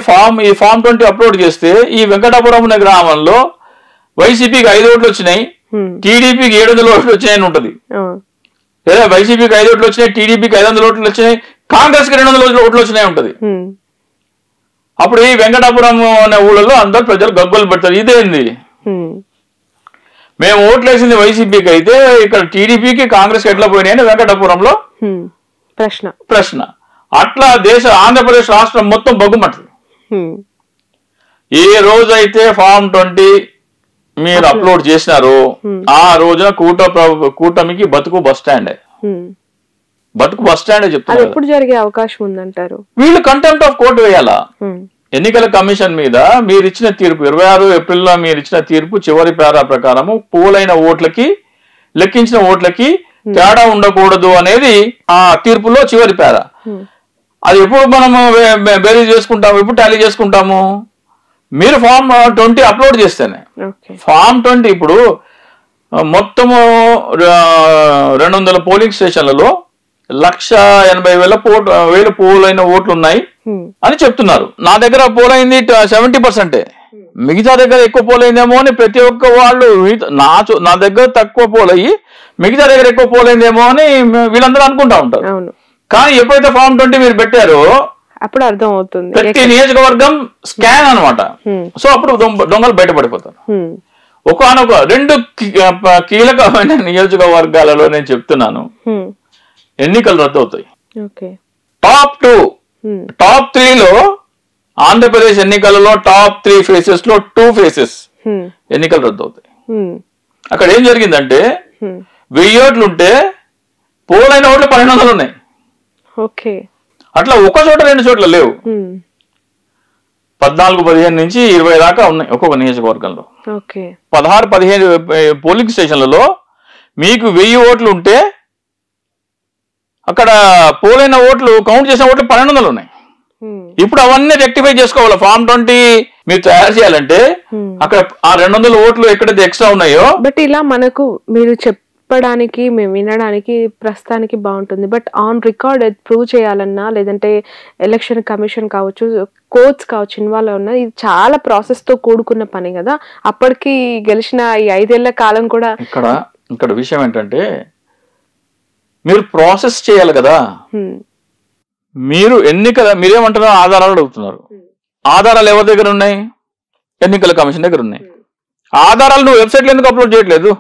ఈ ఫామ్ 20 అప్లోడ్ చేస్తే ఈ వెంకటాపురం అనే గ్రామంలో వైసీపీకి 5 ఓట్లు వచ్చినాయి, టీడీపీకి 700 ఓట్లు వచ్చినాయని ఉంటది. లేదా వైసీపీకి 5 ఓట్లు వచ్చినాయి, టీడీపీకి 500 ఓట్లు వచ్చినాయి, కాంగ్రెస్ కి 200 ఓట్లు వచ్చినాయి ఉంటది. అప్పుడు ఈ వెంకటాపురం అనే ఊళ్ళలో అందరు ప్రజలు గగ్గోలు పెడతారు, ఇదేంది మేము ఓట్లు వేసింది వైసీపీకి అయితే ఇక్కడ టీడీపీకి కాంగ్రెస్ ఎట్లా పోయినాయని వెంకటాపురంలో ప్రశ్న. అట్లా ఆంధ్రప్రదేశ్ రాష్ట్రం మొత్తం బగ్గుమంటది. ఏ రోజైతే ఫామ్ 20 మీరు అప్లోడ్ చేసినారు ఆ రోజున కూటమికి బతుకు బస్ స్టాండ్. బతుకు బస్ స్టాండ్ అది చెప్తున్నారు. ఎప్పుడు జరిగే అవకాశం ఉందంటారు? వీళ్ళు కంటెంప్ట్ ఆఫ్ కోర్టు వేయాలా? ఎన్నికల కమిషన్ మీద మీరు ఇచ్చిన తీర్పు 26 ఏప్రిల్లో మీరు ఇచ్చిన తీర్పు చివరి పేరా ప్రకారము పోలైన ఓట్లకి లెక్కించిన ఓట్లకి తేడా ఉండకూడదు అనేది ఆ తీర్పులో చివరి పేరా. అది ఎప్పుడు మనము బేరీజ్ చేసుకుంటాము, ఎప్పుడు టాలీ చేసుకుంటాము? మీరు ఫామ్ 20 అప్లోడ్ చేస్తేనే. ఫామ్ 20 ఇప్పుడు మొత్తము 200 పోలింగ్ స్టేషన్లలో 1,80,000 పోలైన ఓట్లు ఉన్నాయి అని చెప్తున్నారు. నా దగ్గర పోలైంది 70%. మిగతా దగ్గర ఎక్కువ పోలైందేమో అని ప్రతి ఒక్క వాళ్ళు నా దగ్గర తక్కువ పోలయ్యి మిగతా దగ్గర ఎక్కువ పోలైందేమో అని వీళ్ళందరూ అనుకుంటా ఉంటారు. కానీ ఎప్పుడైతే ఫామ్ 20 మీరు పెట్టారో అప్పుడు అర్థం అవుతుంది ప్రతి నియోజకవర్గం స్కాన్ అనమాట. సో అప్పుడు దొంగలు బయటపడిపోతారు. ఒకనొక 2 కీలకమైన నియోజకవర్గాలలో నేను చెప్తున్నాను ఎన్నికలు రద్దు అవుతాయి. టాప్ 2 టాప్ 3లో ఆంధ్రప్రదేశ్ ఎన్నికలలో టాప్ 3 ఫేసెస్ లో 2 ఫేసెస్ ఎన్నికలు రద్దు అవుతాయి. అక్కడ ఏం జరిగిందంటే 1000 ఓట్లు ఉంటే పోలైన ఓట్లు 1200 ఉన్నాయి. అట్లా ఒక చోట 2 చోట్ల లేవు. 14, 15 నుంచి 20 దాకా ఉన్నాయి ఒక్కొక్క నియోజకవర్గంలో. 16, 15 పోలింగ్ స్టేషన్లలో మీకు 1000 ఓట్లు ఉంటే అక్కడ పోలైన ఓట్లు కౌంట్ చేసిన ఓట్లు 1200 ఉన్నాయి. ఇప్పుడు అవన్నీ రెక్టిఫై చేసుకోవాలి. ఫామ్ 20 మీరు తయారు చేయాలంటే అక్కడ ఆ 200 ఓట్లు ఎక్కడైతే ఎక్స్ట్రా ఉన్నాయో. బట్ ఇలా మనకు మీరు చెప్పడానికి మేము వినడానికి ప్రస్తుతానికి బాగుంటుంది. బట్ ఆన్ రికార్డ్ ప్రూవ్ చేయాలన్నా లేదంటే ఎలక్షన్ కమిషన్ కావచ్చు, కోర్ట్స్ కావచ్చు ఇన్వాల్వ్ ఉన్నా ఇది చాలా ప్రాసెస్ తో కూడుకున్న పని కదా. అప్పటికి గెలిచిన ఈ 5 ఏళ్ల కాలం కూడా ఇక్కడ విషయం ఏంటంటే మీరు ప్రాసెస్ చేయాలి కదా. మీరు మీరేమంటారో ఆధారాలు అడుగుతున్నారు. ఆధారాలు ఎవరి దగ్గర ఉన్నాయి? ఎన్నికల కమిషన్ దగ్గర ఉన్నాయి. ఆధారాలు నువ్వు వెబ్సైట్లో ఎందుకు అప్లోడ్ చేయట్లేదు?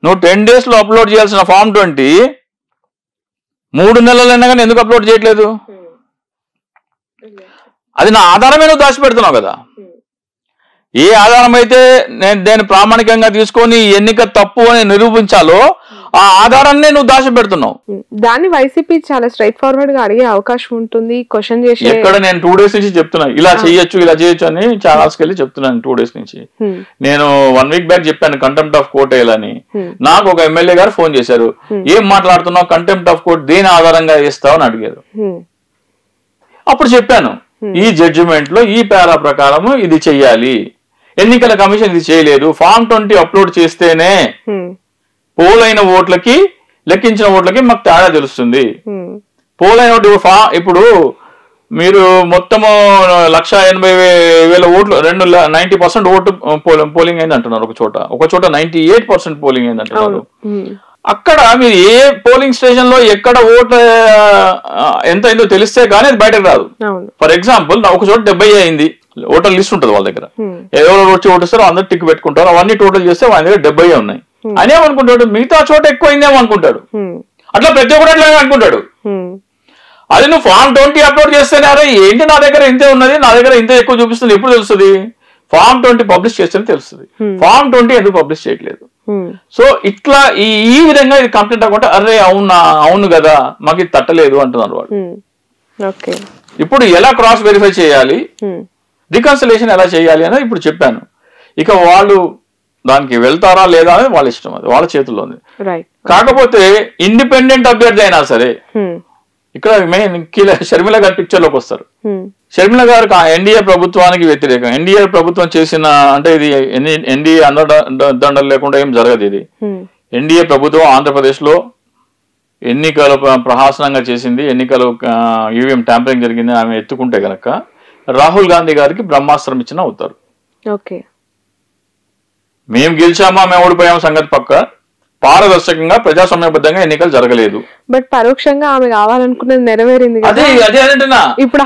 నువ్వు 10 days లో అప్లోడ్ చేయాల్సిన ఫామ్ 20 3 నెలలైనా కానీ ఎందుకు అప్లోడ్ చేయట్లేదు? అది నా ఆధారమే నువ్వు దాచిపెడుతున్నావు కదా. ఏ ఆధారం అయితే నేను ప్రామాణికంగా తీసుకొని ఎన్నిక తప్పు అని నిరూపించాలో ఆ ఆధారాన్ని నువ్వు దాచిపెడుతున్నావు. దాన్ని వైసీపీ చాలా స్ట్రైట్ ఫార్వర్డ్ గా అడిగే అవకాశం ఉంటుంది. క్వశ్చన్ చేసి ఎక్కడ నేను 2 days నుంచి చెప్తున్నా ఇలా చేయొచ్చు అని ఛానల్స్ కి వెళ్ళి చెప్తున్నాను. 2 days నుంచి నేను 1 week బ్యాక్ చెప్పాను కంటెంప్ట్ ఆఫ్ కోర్ట్ వేయాలని. నాకు ఒక ఎమ్మెల్యే గారు ఫోన్ చేశారు. ఏం మాట్లాడుతున్నావు, కంటెంప్ట్ ఆఫ్ కోర్ట్ దేని ఆధారంగా వేస్తావు అని అడిగారు. అప్పుడు చెప్పాను ఈ జడ్జిమెంట్ లో ఈ పేరా ప్రకారము ఇది చెయ్యాలి, ఎన్నికల కమిషన్ ఇది చేయలేదు. ఫామ్ 20 అప్లోడ్ చేస్తేనే పోలైన ఓట్లకి లెక్కించిన ఓట్లకి మాకు తేడా తెలుస్తుంది. పోలైన ఓటు ఇప్పుడు మీరు మొత్తము 1,80,000 ఓట్లు 90% ఓటు పోలింగ్ అయింది అంటున్నారు. ఒక చోట 98% పోలింగ్ అయింది అంటున్నారు. అక్కడ మీరు ఏ పోలింగ్ స్టేషన్ లో ఎక్కడ ఓట్లు ఎంత అయిందో తెలిస్తే గానీ అది బయటకు రాదు. ఫర్ ఎగ్జాంపుల్ ఒక చోట 70 అయింది, ఓటర్ లిస్ట్ ఉంటుంది వాళ్ళ దగ్గర. ఎవరు వచ్చి ఓటిస్తారో అందరు టిక్ పెట్టుకుంటారు. అవన్నీ టోటల్ చేస్తే వాళ్ళ దగ్గర 70 ఉన్నాయి. అనేమనుకుంటాడు మిగతా చోట ఎక్కువ అయిందేమో అనుకుంటాడు. అట్లా ప్రతి ఒక్కరు అట్లా అనుకుంటాడు. అది నువ్వు ఫామ్ 20 అప్లోడ్ చేస్తేనే అరే ఏంటి నా దగ్గర ఇంతే ఉన్నది, నా దగ్గర ఇంత ఎక్కువ చూపిస్తుంది ఎప్పుడు తెలుస్తుంది? ఫామ్ 20 పబ్లిష్ చేస్తేనే తెలుస్తుంది. ఫామ్ 20 ఎందుకు పబ్లిష్ చేయట్లేదు? సో ఇట్లా ఈ విధంగా ఇది కంప్లైంట్ అవ్వకుండా అరే అవును కదా మాకు ఇది తట్టలేదు అంటున్నారు వాళ్ళు. ఇప్పుడు ఎలా క్రాస్ వెరిఫై చేయాలి, రికన్సిలేషన్ ఎలా చేయాలి అనేది ఇప్పుడు చెప్పాను. ఇక వాళ్ళు దానికి వెళ్తారా లేదా అనేది వాళ్ళ ఇష్టం, అది వాళ్ళ చేతుల్లో ఉంది. కాకపోతే ఇండిపెండెంట్ అభ్యర్థి అయినా సరే ఇక్కడ మెయిన్ షర్మిల గారి పిక్చర్ లోకి వస్తారు. షర్మిల గారు ఎన్డీఏ ప్రభుత్వానికి వ్యతిరేకం. ఎన్డీఏ ప్రభుత్వం చేసిన అంటే ఇది ఎన్డీఏ అండదండలు లేకుండా ఏం జరగదు. ఇది ఎన్డీఏ ప్రభుత్వం ఆంధ్రప్రదేశ్ లో ఎన్నికలు ప్రహాసనంగా చేసింది, ఎన్నికలు ఈవీఎం ట్యాంపరింగ్ జరిగింది ఆమె ఎత్తుకుంటే గనక రాహుల్ గాంధీ గారికి బ్రహ్మాస్త్రం ఇచ్చిన అవుతారు. మేము గెలిచామా మేము ఓడిపోయామా సంగతి పక్క, పారదర్శకంగా ప్రజాస్వామ్యబద్ధంగా ఎన్నికలు జరగలేదు. బట్ పరోక్షంగా ఆమె కావాలనుకున్నది నెరవేరింది. అదే అంటున్నా. ఇప్పుడు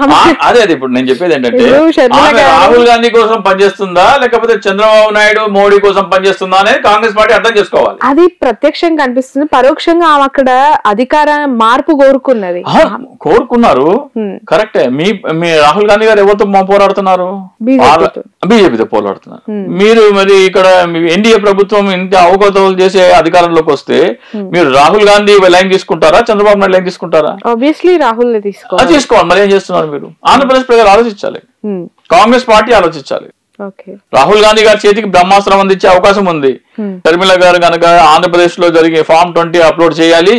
ఇప్పుడు నేను చెప్పేది ఏంటంటే రాహుల్ గాంధీ కోసం పనిచేస్తుందా లేకపోతే చంద్రబాబు నాయుడు మోడీ కోసం పనిచేస్తుందా అనేది కాంగ్రెస్ పార్టీ అర్థం చేసుకోవాలి. అది ప్రత్యక్షంగా కనిపిస్తుంది, పరోక్షంగా ఆమె అక్కడ అధికార మార్పు కోరుకున్నారు. కరెక్టే. మీ రాహుల్ గాంధీ గారు ఎవరితో పోరాడుతున్నారు? బీజేపీతో పోరాడుతున్నారు. మీరు మరి ఇక్కడ ఎన్డీఏ ప్రభుత్వం ఇంత అవకతవకలు చేసే అధికారంలోకి వస్తే మీరు రాహుల్ గాంధీ లైన్ తీసుకుంటారా తీసుకుంటారా, చంద్రబాబు నాయుడు లైన్ తీసుకుంటారా? ఆబ్వియస్లీ రాహుల్ తీసుకోవాలి. మరి ఏం చేస్తున్నారు మీరు? ఆంధ్రప్రదేశ్ ప్రజలు ఆలోచించాలి, కాంగ్రెస్ పార్టీ ఆలోచించాలి. రాహుల్ గాంధీ గారి చేతికి బ్రహ్మాస్త్రం అందించే అవకాశం ఉంది. షర్మిల గారు కనుక ఆంధ్రప్రదేశ్ లో జరిగే Form 20 అప్లోడ్ చేయాలి,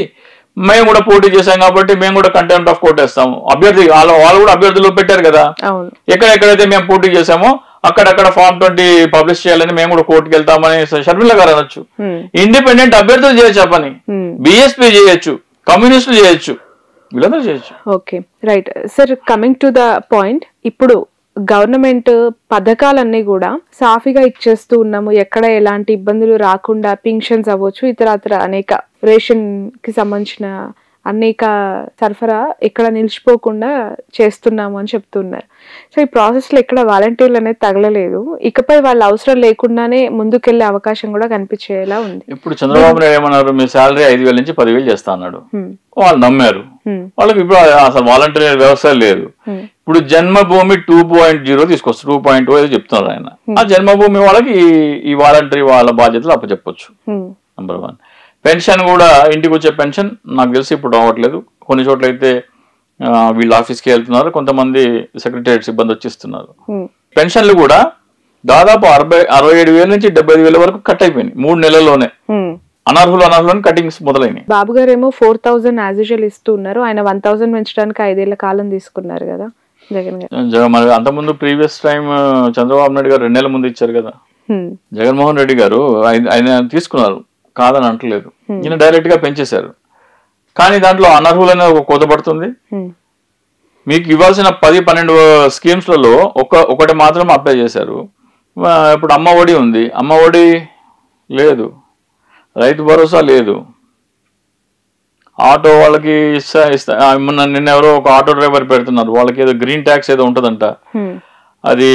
మేము కూడా పోటీ చేశాం కాబట్టి మేము కూడా కంటెంప్ట్ ఆఫ్ కోర్ట్ వేస్తాము. అభ్యర్థి వాళ్ళు కూడా అభ్యర్థులు పెట్టారు కదా, ఎక్కడెక్కడైతే మేము పోటీ చేశామో అక్కడక్కడ Form 20 పబ్లిష్ చేయాలని మేము కూడా కోర్టుకి వెళ్తామని షర్మిల గారు అనొచ్చు. ఇండిపెండెంట్ అభ్యర్థులు చేయొచ్చు ఆ పని, బిఎస్పీ చేయొచ్చు, కమ్యూనిస్టులు చేయొచ్చు, వీళ్ళందరూ చేయొచ్చు. Okay, right sir. Coming to the point, ఇప్పుడు గవర్నమెంట్ పథకాలన్నీ కూడా సాఫీగా ఇచ్చేస్తూ ఉన్నాము, ఎక్కడ ఎలాంటి ఇబ్బందులు రాకుండా పింఛన్స్ అవ్వచ్చు, ఇతరత్ర అనేక రేషన్ కి సంబంధించిన అనేక సరఫరా ఎక్కడ నిలిచిపోకుండా చేస్తున్నాము అని చెప్తున్నారు. సో ఈ ప్రాసెస్ లో ఎక్కడ వాలంటీర్లు అనేది తగలలేదు, ఇకపై వాళ్ళ అవసరం లేకుండానే ముందుకెళ్లే అవకాశం కూడా కనిపించేలా ఉంది. ఇప్పుడు చంద్రబాబు నాయుడు ఏమన్నారు, మీ శాలరీ 5,000 నుంచి 10,000 చేస్తా అన్నాడు. వాళ్ళు నమ్మారు. వాళ్ళకి ఇప్పుడు అసలు వాలంటీర్ వ్యవస్థ లేదు. ఇప్పుడు జన్మభూమి 2.0 తీసుకొస్తారు, 2.0 ఏదో చెప్తున్నారు ఆయన. ఆ జన్మభూమి వాళ్ళకి ఈ వాలంటరీ వాళ్ళ బాధ్యతలు అప్పచెప్పొచ్చు. నంబర్ 1. పెన్షన్ కూడా ఇంటికి వచ్చే పెన్షన్ నాకు తెలిసి ఇప్పుడు రావట్లేదు. కొన్ని చోట్ల అయితే వీళ్ళు ఆఫీస్కి వెళ్తున్నారు, కొంతమంది సెక్రటరియట్ సిబ్బంది వచ్చిస్తున్నారు. పెన్షన్లు కూడా దాదాపు 67,000 నుంచి 75,000 వరకు కట్ అయిపోయినాయి 3 నెలల్లోనే. అనర్హులు కటింగ్స్ మొదలైనవి. బాబు గారు ఏమో 4,000 యాజ్ యూజువల్ ఇస్తున్నారు, ఆయన 1,000 పెంచడానికి 5 ఏళ్ల కాలం తీసుకున్నారు కదా జగన్ గారు. మరి అంతకుముందు ప్రీవియస్ టైం చంద్రబాబు నాయుడు గారు 2 నెలల ముందు ఇచ్చారు కదా. జగన్మోహన్ రెడ్డి గారు ఆయన తీసుకున్నారు, కాదని అంటలేదు. ఈయన డైరెక్ట్ గా పెంచేశారు. కానీ దాంట్లో అనర్హులనే ఒక కోత పడుతుంది. మీకు ఇవ్వాల్సిన 10-12 స్కీమ్స్లలో ఒకటి మాత్రం అప్లై చేశారు. ఇప్పుడు అమ్మ ఒడి ఉంది, అమ్మ ఒడి లేదు, రైతు భరోసా లేదు, ఆటో వాళ్ళకి నిన్న ఎవరో ఒక ఆటో డ్రైవర్ పెడుతున్నారు, వాళ్ళకి ఏదో గ్రీన్ ట్యాక్స్ ఏదో ఉంటుందంట, అది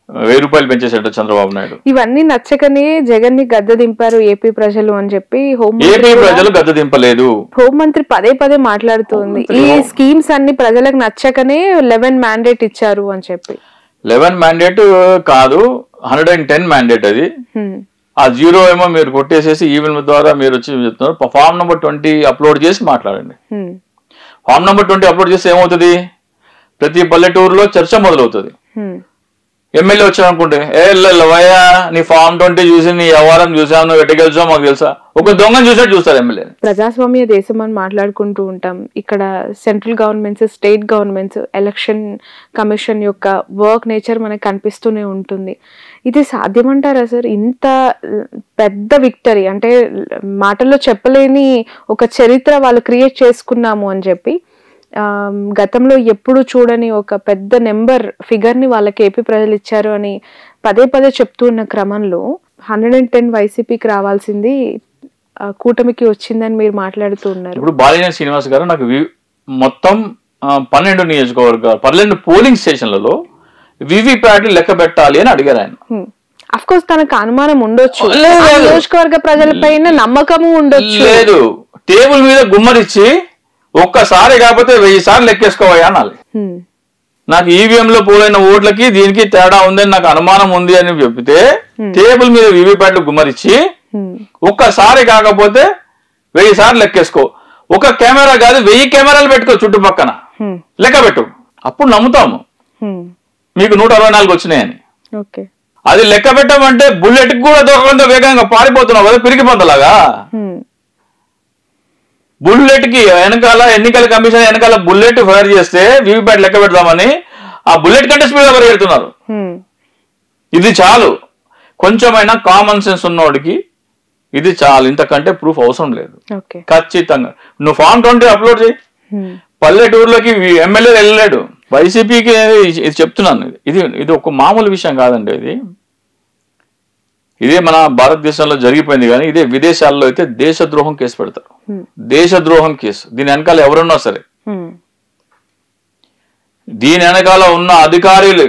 1000 రూపాయలు పెంచేసాడు చంద్రబాబు నాయుడు. ఇవన్నీ నచ్చకనే జగన్ ని గద్దె దింపారు ఏపీ ప్రజలు అని చెప్పి ఏపీ ప్రజలు గద్దె దింపలేదు. హోంమంత్రి పదే మాట్లాడుతుంది, ఈ స్కీమ్స్ అన్ని ప్రజలకు నచ్చకనే 11 మ్యాండేట్ ఇచ్చారు అని చెప్పి. 11 మ్యాండేట్ కాదు, 110 మ్యాండేట్. అది ఆ 0 ఏమో మీరు కొట్టేసేసి ఈవెన్ ద్వారా మీరు వచ్చి చెప్తున్నారు. Form number 20 అప్లోడ్ చేసి మాట్లాడండి. Form number 20 అప్లోడ్ చేస్తే ఏమవుతుంది, ప్రతి పల్లెటూరులో చర్చ మొదలవుతుంది. ఎమ్మెల్యే వచ్చామనుకుంటే వయ్యా నీ Form 20 చూసి నీ వ్యవహారం చూసావు, నువ్వు ఎట్ట గెలిచావు మాకు తెలుసా, ఒక దొంగను చూసినట్టు చూస్తారు ఎమ్మెల్యే. ప్రజాస్వామ్య దేశం అని మాట్లాడుకుంటూ ఉంటాం. ఇక్కడ central governments, state governments, election commission యొక్క వర్క్ నేచర్ మనకు కనిపిస్తూనే ఉంటుంది. ఇది సాధ్యమంటారా సార్? ఇంత పెద్ద విక్టరీ అంటే మాటల్లో చెప్పలేని ఒక చరిత్ర వాళ్ళు క్రియేట్ చేసుకున్నాము అని చెప్పి, గతంలో ఎప్పుడు చూడని ఒక పెద్ద నెంబర్ ఫిగర్ ని వాళ్ళకి ఏపీ ప్రజలు ఇచ్చారు అని పదే చెప్తూ ఉన్న క్రమంలో 110 వైసీపీకి రావాల్సింది కూటమికి వచ్చిందని మీరు మాట్లాడుతూ ఉన్నారు. ఇప్పుడు బాలినేని శ్రీనివాస్ గారు నాకు మొత్తం 12 నియోజకవర్గాలు 12 పోలింగ్ స్టేషన్లలో వివిప్యాట్ లెక్క పెట్టాలి అని అడిగారు ఆయన. అఫ్ కోర్స్ తనకు అనుమానం ఉండొచ్చు, నియోజకవర్గ ప్రజలపైన నమ్మకము ఉండొచ్చు. లేదు, టేబుల్ మీద గుమ్మరిచ్చి ఒక్కసారి కాకపోతే 1000 సార్లు లెక్కేసుకోవా అనాలి. నాకు ఈవీఎం లో పోలైన ఓట్లకి దీనికి తేడా ఉందని నాకు అనుమానం ఉంది అని చెప్తే టేబుల్ మీద వివిప్యాట్లు గుమ్మరిచ్చి ఒక్కసారి కాకపోతే 1000 సార్లు లెక్కేసుకో, ఒక కెమెరా కాదు 1000 కెమెరాలు పెట్టుకో చుట్టుపక్కన లెక్క పెట్టు, అప్పుడు నమ్ముతాము మీకు 164 వచ్చినాయని. అది లెక్క పెట్టమంటే బుల్లెట్ కూడా దొరకకుండా వేగంగా పారిపోతున్నావు కదా పిరికి పొందలాగా. బుల్లెట్ కి వెనకాల ఎన్నికల కమిషన్ వెనకాల బుల్లెట్ ఫైర్ చేస్తే వివిప్యాట్ లెక్క పెడదామని ఆ బుల్లెట్ కంటే స్పీడ్ గా పరిగెడుతున్నారు. ఇది చాలు, కొంచెమైనా కామన్ సెన్స్ ఉన్నోడికి ఇది చాలు, ఇంతకంటే ప్రూఫ్ అవసరం లేదు. ఖచ్చితంగా నువ్వు Form 20 అప్లోడ్ చేయి. పల్లెటూరులోకి ఎమ్మెల్యే వెళ్ళలేడు, వైసీపీకి ఇది చెప్తున్నాను. ఇది ఒక మామూలు విషయం కాదండి. ఇదే మన భారతదేశంలో జరిగిపోయింది. కానీ ఇదే విదేశాల్లో అయితే దేశద్రోహం కేసు పెడతారు, దేశద్రోహం కేసు. దీని వెనకాల ఎవరున్నా సరే, దీని వెనకాల ఉన్న అధికారులు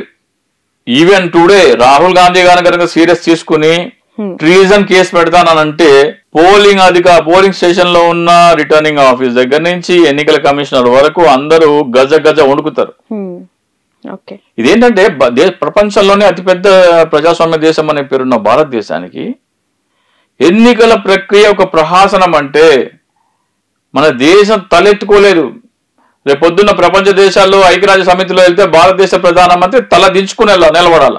ఈవెన్ టుడే రాహుల్ గాంధీ గారిని కనుక సీరియస్ తీసుకుని ట్రీజన్ కేసు పెడతానంటే పోలింగ్ స్టేషన్ లో ఉన్న రిటర్నింగ్ ఆఫీస్ దగ్గర నుంచి ఎన్నికల కమిషనర్ వరకు అందరూ గజ వణుకుతారు. ఇదేంటంటే ప్రపంచంలోనే అతిపెద్ద ప్రజాస్వామ్య దేశం అనే పేరున్న భారతదేశానికి ఎన్నికల ప్రక్రియ ఒక ప్రహసనం అంటే మన దేశం తలెత్తుకోలేదు. రేపొద్దున్న ప్రపంచ దేశాల్లో ఐక్యరాజ్య సమితిలో వెళ్తే భారతదేశ ప్రధానమంత్రి తల దించుకుని నిలబడాల.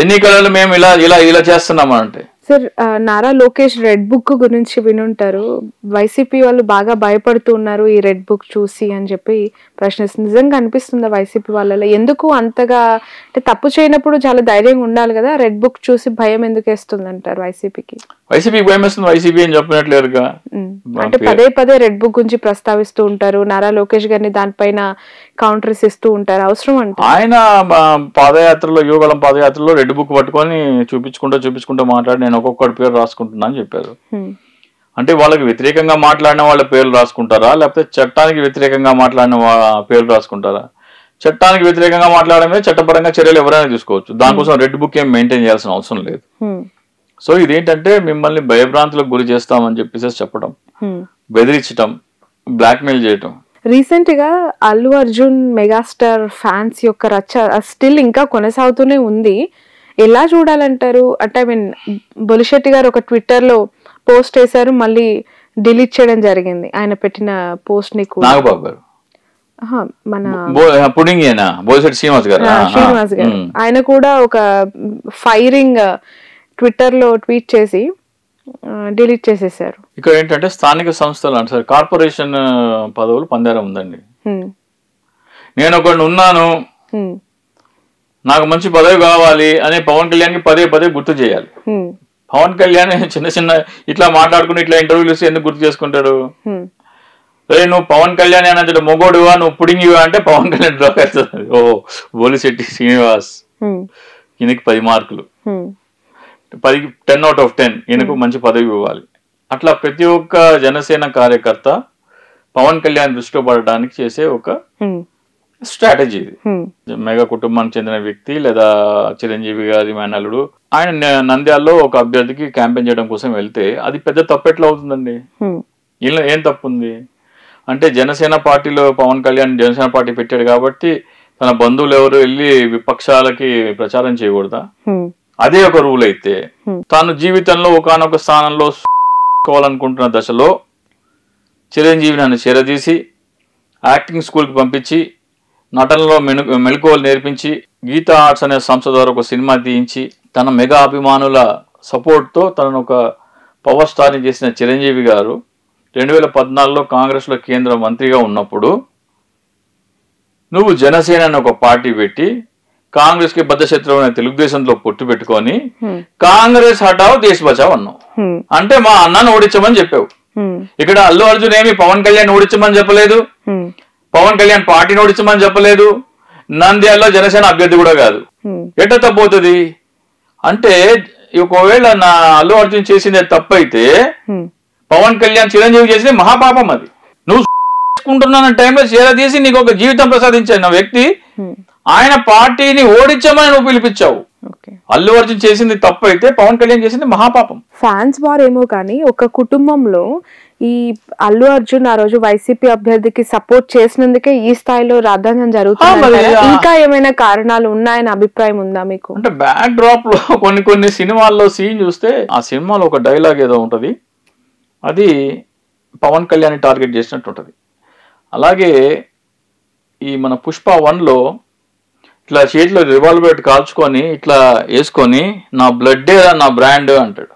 ఎన్నికలలో మేము ఇలా ఇలా ఇలా చేస్తున్నామంటే. Sir, Nara Lokesh red book గురించి వినుంటారు. వైసీపీ వాళ్ళు బాగా భయపడుతూ ఉన్నారు ఈ రెడ్ బుక్ చూసి అని చెప్పి ప్రశ్నిస్తుంది. నిజంగా అనిపిస్తుందా వైసీపీ వాళ్ళలో? ఎందుకు అంతగా, అంటే తప్పు చేయనప్పుడు చాలా ధైర్యంగా ఉండాలి కదా, రెడ్ బుక్ చూసి భయం ఎందుకు వేస్తుంది అంటారు వైసీపీకి? వైసీపీకి భయం వేస్తుంది, వైసీపీ అని చెప్పినట్లేరుగా. అంటే పదే పదే రెడ్ బుక్ గురించి ప్రస్తావిస్తూ ఉంటారు, నారా లోకేష్ గారిని దానిపైన కౌంటర్స్ ఇస్తూ ఉంటారు. అవసరం అంటే ఆయన పాదయాత్రలో, యువగలం పాదయాత్రలో రెడ్ బుక్ పట్టుకొని చూపించుకుంటూ మాట్లాడి నేను ఒక్కొక్కటి పేరు రాసుకుంటున్నా అని చెప్పారు. అంటే వాళ్ళకి వ్యతిరేకంగా మాట్లాడిన వాళ్ళ పేర్లు రాసుకుంటారా, లేకపోతే చట్టానికి వ్యతిరేకంగా మాట్లాడిన పేర్లు రాసుకుంటారా? చట్టానికి వ్యతిరేకంగా మాట్లాడమే చట్టపరంగా చర్యలు ఎవరైనా తీసుకోవచ్చు. దానికోసం రెడ్ బుక్ ఏం మెయింటైన్ చేయాల్సిన అవసరం లేదు. సో ఇదేంటంటే మిమ్మల్ని భయభ్రాంతులకు గురి చేస్తామని చెప్పేసి చెప్పడం, బెదిరించడం, బ్లాక్మెయిల్ చేయటం. రీసెంట్ గా అల్లు అర్జున్ మెగాస్టార్ ఫ్యాన్స్ యొక్క రచ్చ స్టిల్ ఇంకా కొనసాగుతూనే ఉంది. ఎలా చూడాలంటారు? అంటే ఐ మీన్ బొలిశెట్టి గారు ఒక ట్విట్టర్ లో పోస్ట్ వేశారు, మళ్ళీ డిలీట్ చేయడం జరిగింది ఆయన పెట్టిన పోస్ట్ ని కూడా. నాగబాబు గారు, మన శ్రీనివాస్ గారు ఆయన కూడా ఒక ఫైరింగ్ ట్విట్టర్ లో ట్వీట్ చేసి డిలీట్ చేసేసారు. ఇక్కడ ఏంటంటే స్థానిక సంస్థలు అంటే కార్పొరేషన్ పదవులు పందేరం ఉందండి. నేను ఒకటి ఉన్నాను, నాకు మంచి పదవి కావాలి అని పవన్ కళ్యాణ్కి పదే పదే గుర్తు చేయాలి. పవన్ కళ్యాణ్ చిన్న చిన్న ఇట్లా మాట్లాడుకుని ఇట్లా ఇంటర్వ్యూలు ఇస్తే ఎందుకు గుర్తు చేసుకుంటాడు? రే నువ్వు పవన్ కళ్యాణ్ అని మొగోడువా, నువ్వు పుడింగివా అంటే పవన్ కళ్యాణ్ ఓ బోలిశెట్టి శ్రీనివాస్ ఈయనకి 10 మార్కులు, 10 out of 10 ఈయనకు మంచి పదవి ఇవ్వాలి. అట్లా ప్రతి ఒక్క జనసేన కార్యకర్త పవన్ కళ్యాణ్ దృష్టిలో పడడానికి చేసే ఒక స్ట్రాటజీ ఇది. మెగా కుటుంబానికి చెందిన వ్యక్తి లేదా చిరంజీవి గారి మేనల్లుడు ఆయన నంద్యాలలో ఒక అభ్యర్థికి క్యాంపెయిన్ చేయడం కోసం వెళ్తే అది పెద్ద తప్పు ఎట్లా అవుతుందండి? ఇలా ఏం తప్పు ఉంది అంటే జనసేన పార్టీలో పవన్ కళ్యాణ్ జనసేన పార్టీ పెట్టాడు కాబట్టి తన బంధువులు ఎవరు వెళ్ళి విపక్షాలకి ప్రచారం చేయకూడదా? అదే ఒక రూల్ అయితే తాను జీవితంలో ఒకానొక స్థానంలో కోవాలనుకుంటున్న దశలో చిరంజీవి నన్ను చేరదీసి యాక్టింగ్ స్కూల్కి పంపించి నటనలో మెళకువలు నేర్పించి గీతా ఆర్ట్స్ అనే సంస్థ ద్వారా ఒక సినిమా తీయించి తన మెగా అభిమానుల సపోర్ట్తో తనను ఒక పవర్ స్టార్ని చేసిన చిరంజీవి గారు 2014లో కాంగ్రెస్లో కేంద్ర మంత్రిగా ఉన్నప్పుడు నువ్వు జనసేన అని ఒక పార్టీ పెట్టి కాంగ్రెస్ కి బద్ధశత్రువు అనే తెలుగుదేశంలో పొట్టు పెట్టుకొని కాంగ్రెస్ హటావ్ దేశ్ బచావ్ అన్నావు. అంటే మా అన్నను ఓడించమని చెప్పావు. ఇక్కడ అల్లు అర్జున్ ఏమి పవన్ కళ్యాణ్ ఓడించమని చెప్పలేదు, పవన్ కళ్యాణ్ పార్టీని ఓడించమని చెప్పలేదు, నంద్యాలలో జనసేన అభ్యర్థి కూడా కాదు. ఎట్ట తప్పవుతుంది అంటే ఒకవేళ నా అల్లు అర్జున్ చేసింది తప్పైతే పవన్ కళ్యాణ్ చిరంజీవి చేసింది మహాపాపం. అది నువ్వు కుంటున్న టైంలో చేరదీసి నీకు ఒక జీవితం ప్రసాదించిన వ్యక్తి ఆయన పార్టీని ఓడించమని నువ్వు పిలిపించావు. అల్లు అర్జున్ చేసింది తప్పు అయితే పవన్ కళ్యాణ్ చేసింది మహాపాపం. ఫ్యాన్స్ వార్ ఏమో కానీ ఒక కుటుంబంలో ఈ అల్లు అర్జున్ ఆ రోజు వైసీపీ అభ్యర్థికి సపోర్ట్ చేసినందుకే ఈ స్థాయిలో రాద్ధాంతం జరుగుతుంది. ఇంకా ఏమైనా కారణాలు ఉన్నాయని అభిప్రాయం ఉందా మీకు? అంటే బ్యాక్ డ్రాప్ లో కొన్ని సినిమాల్లో సీన్ చూస్తే ఆ సినిమాలో ఒక డైలాగ్ ఏదో ఉంటది, అది పవన్ కళ్యాణ్ టార్గెట్ చేసినట్టు ఉంటది. అలాగే ఈ మన పుష్ప 1లో ఇట్లా చేతిలో రివాల్వర్ కాల్చుకొని ఇట్లా వేసుకొని నా బ్లడ్డే నా బ్రాండ్ అంటాడు.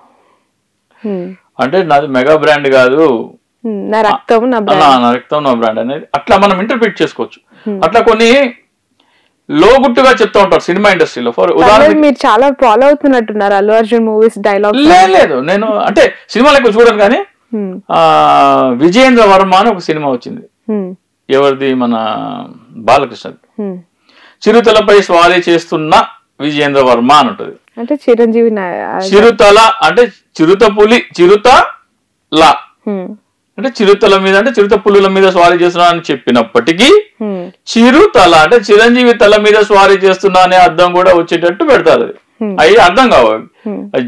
అంటే నాది మెగా బ్రాండ్ కాదు, నా రక్తం నా బ్రాండ్ అనేది అట్లా మనం ఇంటర్ప్రిట్ చేసుకోవచ్చు. అట్లా కొన్ని లోగుట్టుగా చెప్తా ఉంటారు సినిమా ఇండస్ట్రీలో. ఫర్ ఉదాహరణ మీరు చాలా ఫాలో అవుతున్నట్టున్నారు అల్లు అర్జున్ మూవీస్ డైలాగ్. లేదు నేను అంటే సినిమాలు ఎక్కువ చూడను కానీ విజయేంద్ర వర్మ అని ఒక సినిమా వచ్చింది. ఎవరిది? మన బాలకృష్ణది. చిరుతలపై స్వారీ చేస్తున్న విజయేంద్ర వర్మ అని ఉంటది. అంటే చిరంజీవి చిరుతల అంటే చిరుత పులి, చిరుతల అంటే చిరుతల మీద అంటే చిరుత పులుల మీద స్వారీ చేస్తున్నా అని చెప్పినప్పటికీ చిరుతల అంటే చిరంజీవి తల మీద స్వారీ చేస్తున్నా అనే అర్థం కూడా వచ్చేటట్టు పెడతారు. అవి అర్థం కావాలి,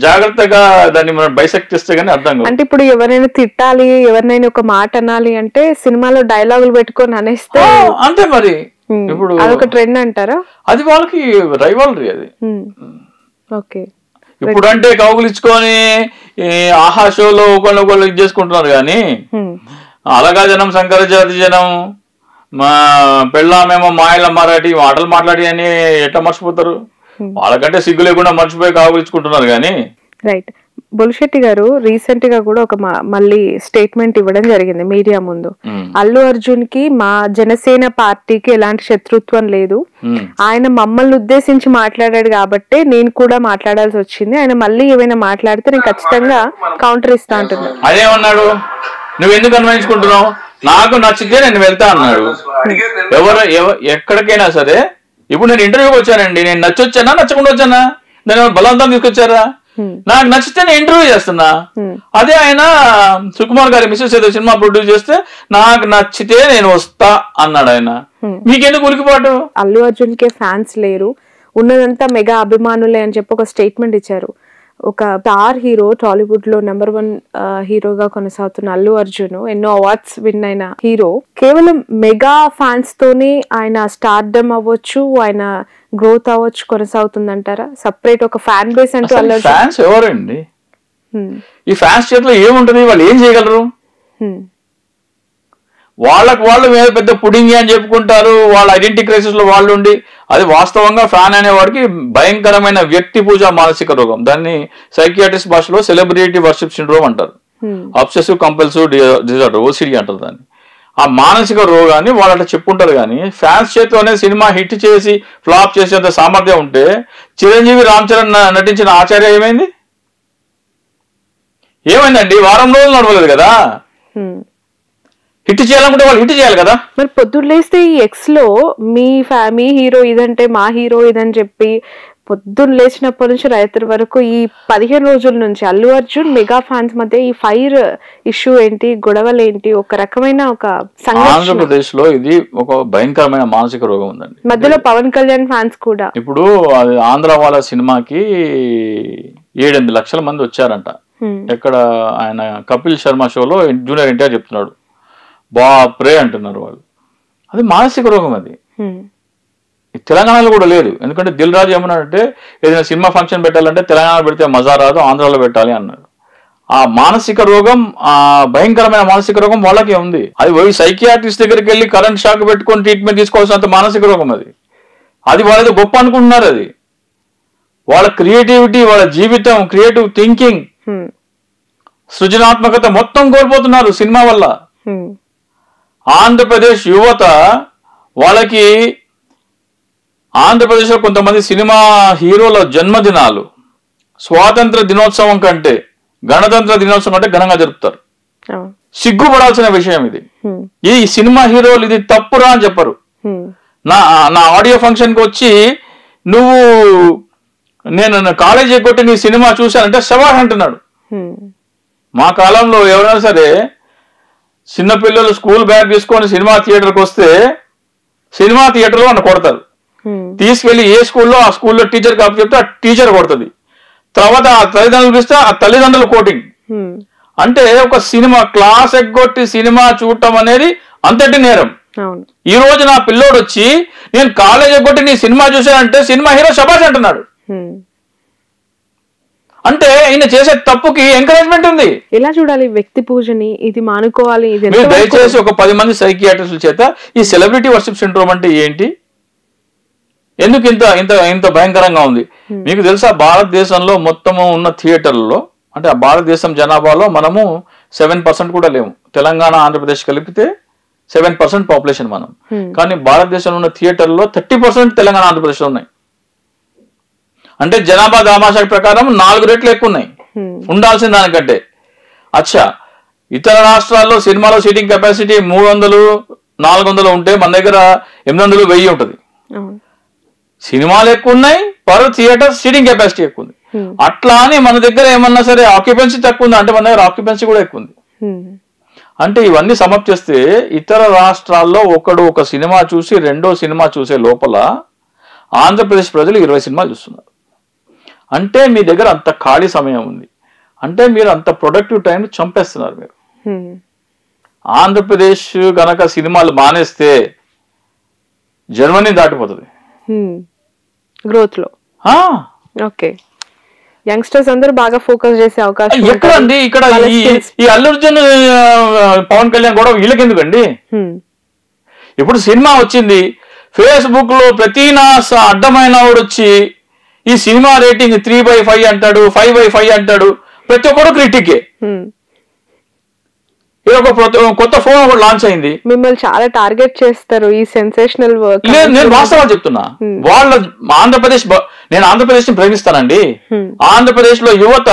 జాగ్రత్తగా దాన్ని మనం బైసెక్ట్ చేస్తే గానీ అర్థం కావాలి. అంటే ఇప్పుడు ఎవరైనా తిట్టాలి, ఎవరినైనా ఒక మాట అనాలి అంటే సినిమాలో డైలాగులు పెట్టుకొని అనేస్తే అంతే. మరి ఇప్పుడు అదొక ట్రెండ్ అంటారా? అది వాళ్ళకి రైవాలరీ. అది ఓకే. ఇప్పుడు అంటే కౌగులించుకొని ఆహా షోలో ఒకళ్ళు ఇది చేసుకుంటున్నారు కానీ అలగా జనం శంకర జాతి జనం మా పెళ్ళామేమో మాయల మరాఠీ మాటలు మాట్లాడి అని ఎట్లా మర్చిపోతారు? వాళ్ళకంటే సిగ్గు లేకుండా మర్చిపోయి కౌగులించుకుంటున్నారు కానీ. రైట్. బొలిశెట్టి గారు రీసెంట్ గా కూడా ఒక మళ్ళీ స్టేట్మెంట్ ఇవ్వడం జరిగింది మీడియా ముందు. అల్లు అర్జున్ కి మా జనసేన పార్టీకి ఎలాంటి శత్రుత్వం లేదు, ఆయన మమ్మల్ని ఉద్దేశించి మాట్లాడాడు కాబట్టి నేను కూడా మాట్లాడాల్సి వచ్చింది, ఆయన మళ్ళీ ఏమైనా మాట్లాడితే నేను ఖచ్చితంగా కౌంటర్ ఇస్తా అంటున్నాను. అదేమన్నాడు? నువ్వు ఎందుకు అన్వయించుకుంటున్నావు? నాకు నచ్చితే నేను వెళ్తా అన్నాడు. ఎక్కడికైనా సరే ఇప్పుడు నేను ఇంటర్వ్యూకి వచ్చానండి, నేను నచ్చొచ్చానా నచ్చకుండా వచ్చానా? నేను బలవంతం తీసుకొచ్చారా? నాకు నచ్చితే నేను ఇంటర్వ్యూ చేస్తున్నా. అదే ఆయన సుకుమార్ గారి మిస్సెస్ ఏదో సినిమా ప్రొడ్యూస్ చేస్తే నాకు నచ్చితే నేను వస్తా అన్నాడు ఆయన. మీకెందుకు ఉలికిపాటు? అల్లు అర్జున్ కే ఫ్యాన్స్ లేరు, ఉన్నదంతా మెగా అభిమానులే అని చెప్పి ఒక స్టేట్మెంట్ ఇచ్చారు. ఒక స్టార్ హీరో, టాలీవుడ్ లో నెంబర్ 1 హీరోగా కొనసాగుతున్న అల్లు అర్జున్, ఎన్నో అవార్డ్స్ విన్ అయిన హీరో, కేవలం మెగా ఫ్యాన్స్ తోనే ఆయన స్టార్డమ్ అవ్వచ్చు, ఆయన గ్రోత్ అవ్వచ్చు కొనసాగుతుందంటారా? సపరేట్ ఒక ఫ్యాన్ బేస్ అంటూ అల్లు అర్జున్ ఫ్యాన్స్ ఎవరండి? ఈ ఫ్యాన్స్ చేతిలో ఏముంటది? వాళ్ళు ఏం చేయగలరు? వాళ్ళకు వాళ్ళు పెద్ద పుడింగి అని చెప్పుకుంటారు, వాళ్ళ ఐడెంటిటీ క్రైసిస్ లో వాళ్ళు ఉండి. అది వాస్తవంగా ఫ్యాన్ అనేవాడికి భయంకరమైన వ్యక్తి పూజ మానసిక రోగం. దాన్ని సైకియాట్రిస్ట్ భాషలో సెలబ్రిటీ వర్షిప్ సిండ్రోమ్ అంటారు. అబ్సెసివ్ కంపల్సివ్ డిజార్డర్, ఓసిడి అంటారు దాన్ని. ఆ మానసిక రోగాన్ని వాళ్ళు అట్లా చెప్పుకుంటారు. కానీ ఫ్యాన్స్ చేతిలోనే సినిమా హిట్ చేసి ఫ్లాప్ చేసేంత సామర్థ్యం ఉంటే చిరంజీవి రామ్ చరణ్ నటించిన ఆచార్య ఏమైందండి? వారం రోజులు నడవలేదు కదా. హిట్ చేయాలనుకుంటే వాళ్ళు హిట్ చేయాలి కదా. మరి పొద్దున్న లేస్తే ఈ ఎక్స్ లో మీ హీరో ఇదంటే మా హీరో ఇదని చెప్పి పొద్దున్న లేచినప్పటి నుంచి రాత్రి వరకు ఈ 15 రోజుల నుంచి అల్లు అర్జున్ మెగా ఫ్యాన్స్ మధ్య ఈ ఫైర్ ఇష్యూ ఏంటి, గొడవలు ఏంటి, ఒక రకమైన ఒక ఆంధ్రప్రదేశ్ లో ఇది ఒక భయంకరమైన మానసిక రోగం ఉందండి. మధ్యలో పవన్ కళ్యాణ్ ఫ్యాన్స్ కూడా. ఇప్పుడు ఆంధ్ర వాళ్ళ సినిమాకి 7-8 లక్షల మంది వచ్చారంట. ఎక్కడ ఆయన కపిల్ శర్మ షోలో జూనియర్ ఎన్టీఆర్ చెప్తున్నాడు, బాప్రే అంటున్నారు వాళ్ళు. అది మానసిక రోగం. అది తెలంగాణలో కూడా లేదు. ఎందుకంటే దిల్ రాజు ఏమన్నాడంటే ఏదైనా సినిమా ఫంక్షన్ పెట్టాలంటే తెలంగాణలో పెడితే మజా రాదు, ఆంధ్రాలో పెట్టాలి అన్నాడు. ఆ మానసిక రోగం, ఆ భయంకరమైన మానసిక రోగం వాళ్ళకే ఉంది. అది పోయి సైకియాట్రిస్ట్ దగ్గరికి వెళ్ళి కరెంట్ షాక్ పెట్టుకొని ట్రీట్మెంట్ తీసుకోవాల్సినంత మానసిక రోగం అది. అది వాళ్ళది గొప్ప అనుకుంటున్నారు. అది వాళ్ళ క్రియేటివిటీ, వాళ్ళ జీవితం, క్రియేటివ్ థింకింగ్, సృజనాత్మకత మొత్తం కోల్పోతున్నారు సినిమా వల్ల. ఆంధ్రప్రదేశ్ యువత వాళ్ళకి ఆంధ్రప్రదేశ్లో కొంతమంది సినిమా హీరోల జన్మదినాలు స్వాతంత్ర దినోత్సవం కంటే, గణతంత్ర దినోత్సవం కంటే ఘనంగా జరుపుతారు. సిగ్గుపడాల్సిన విషయం ఇది. ఈ సినిమా హీరోలు ఇది తప్పురా అని చెప్పరు. నా ఆడియో ఫంక్షన్ కి వచ్చి నేను కాలేజీ కొట్టి నీ సినిమా చూశానంటే శవాహ్ అంటున్నాడు. మా కాలంలో ఎవరైనా సరే చిన్నపిల్లలు స్కూల్ బ్యాగ్ తీసుకొని సినిమా థియేటర్కి వస్తే సినిమా థియేటర్లో అని కొడతారు. తీసుకెళ్లి ఏ స్కూల్లో ఆ స్కూల్లో టీచర్ కాపు చెప్తే ఆ టీచర్ కొడుతుంది. తర్వాత ఆ తల్లిదండ్రులు పిలిస్తే ఆ తల్లిదండ్రులు కోటింగ్. అంటే ఒక సినిమా క్లాస్ ఎగ్గొట్టి సినిమా చూడటం అనేది అంతటి నేరం. ఈ రోజు నా పిల్లోడు వచ్చి నేను కాలేజ్ ఎగ్గొట్టి నీ సినిమా చూశానంటే సినిమా హీరో శబాష్ అంటున్నాడు. అంటే ఈయన చేసే తప్పుకి ఎంకరేజ్మెంట్ ఉంది. ఎలా చూడాలి వ్యక్తి పూజని? ఇది మానుకోవాలి. దయచేసి ఒక 10 మంది సైకియాట్రిస్టుల చేత ఈ సెలబ్రిటీ వర్షిప్ సిండ్రోమ్ అంటే ఏంటి, ఎందుకు ఇంత ఇంత ఇంత భయంకరంగా ఉంది? మీకు తెలుసా, భారతదేశంలో మొత్తము ఉన్న థియేటర్లలో, అంటే ఆ భారతదేశం జనాభాలో మనము 7% కూడా లేము. తెలంగాణ, ఆంధ్రప్రదేశ్ కలిపితే 7% పాపులేషన్ మనం. కానీ భారతదేశంలో ఉన్న థియేటర్లో 30% తెలంగాణ, ఆంధ్రప్రదేశ్లో ఉన్నాయి. అంటే జనాభా దామాషా ప్రకారం 4 రెట్లు ఎక్కువ ఉన్నాయి ఉండాల్సిన దానికంటే. అచ్చా, ఇతర రాష్ట్రాల్లో సినిమాలో సీటింగ్ కెపాసిటీ 300-400 ఉంటే మన దగ్గర 800-1000 ఉంటుంది. సినిమాలు ఎక్కువ ఉన్నాయి, పర్ థియేటర్ సీటింగ్ కెపాసిటీ ఎక్కువ ఉంది. అట్లా అని మన దగ్గర ఏమన్నా సరే ఆక్యుపెన్సీ తక్కువ ఉంది అంటే మన దగ్గర ఆక్యుపెన్సీ కూడా ఎక్కువ ఉంది. అంటే ఇవన్నీ సమప్ చేస్తే ఇతర రాష్ట్రాల్లో ఒక సినిమా చూసి రెండో సినిమా చూసే లోపల ఆంధ్రప్రదేశ్ ప్రజలు 20 సినిమాలు చూస్తున్నారు. అంటే మీ దగ్గర అంత ఖాళీ సమయం ఉంది. అంటే మీరు అంత ప్రొడక్టివ్ టైం చంపేస్తున్నారు మీరు. ఆంధ్రప్రదేశ్ గనక సినిమాలు మానేస్తే జర్మనీ దాటిపోతుంది గ్రోత్ లో. ఓకే, యంగ్స్టర్స్ అందరూ బాగా ఫోకస్ చేసే అవకాశం ఎక్కడండి ఇక్కడ ఈ అల్లు అర్జున్ పవన్ కళ్యాణ్ కూడా వీళ్ళకి ఎందుకండి? ఇప్పుడు సినిమా వచ్చింది, ఫేస్బుక్ లో ప్రతి నా అడ్డమైన వాడు వచ్చి ఈ సినిమా రేటింగ్ 3/5 అంటాడు, 5/5 అంటాడు, ప్రతి ఒక్కడు క్రిటికే. ఇది ఒక కొత్త ఫోన్ ఒకటి లాంచ్ అయింది, మిమ్మల్ని చాలా టార్గెట్ చేస్తారు ఈ సెన్సేషనల్ వర్క్. నేను వాస్తవాలు చెప్తున్నా. వాళ్ళ ఆంధ్రప్రదేశ్, నేను ఆంధ్రప్రదేశ్ ని ప్రేమిస్తానండి. ఆంధ్రప్రదేశ్ లో యువత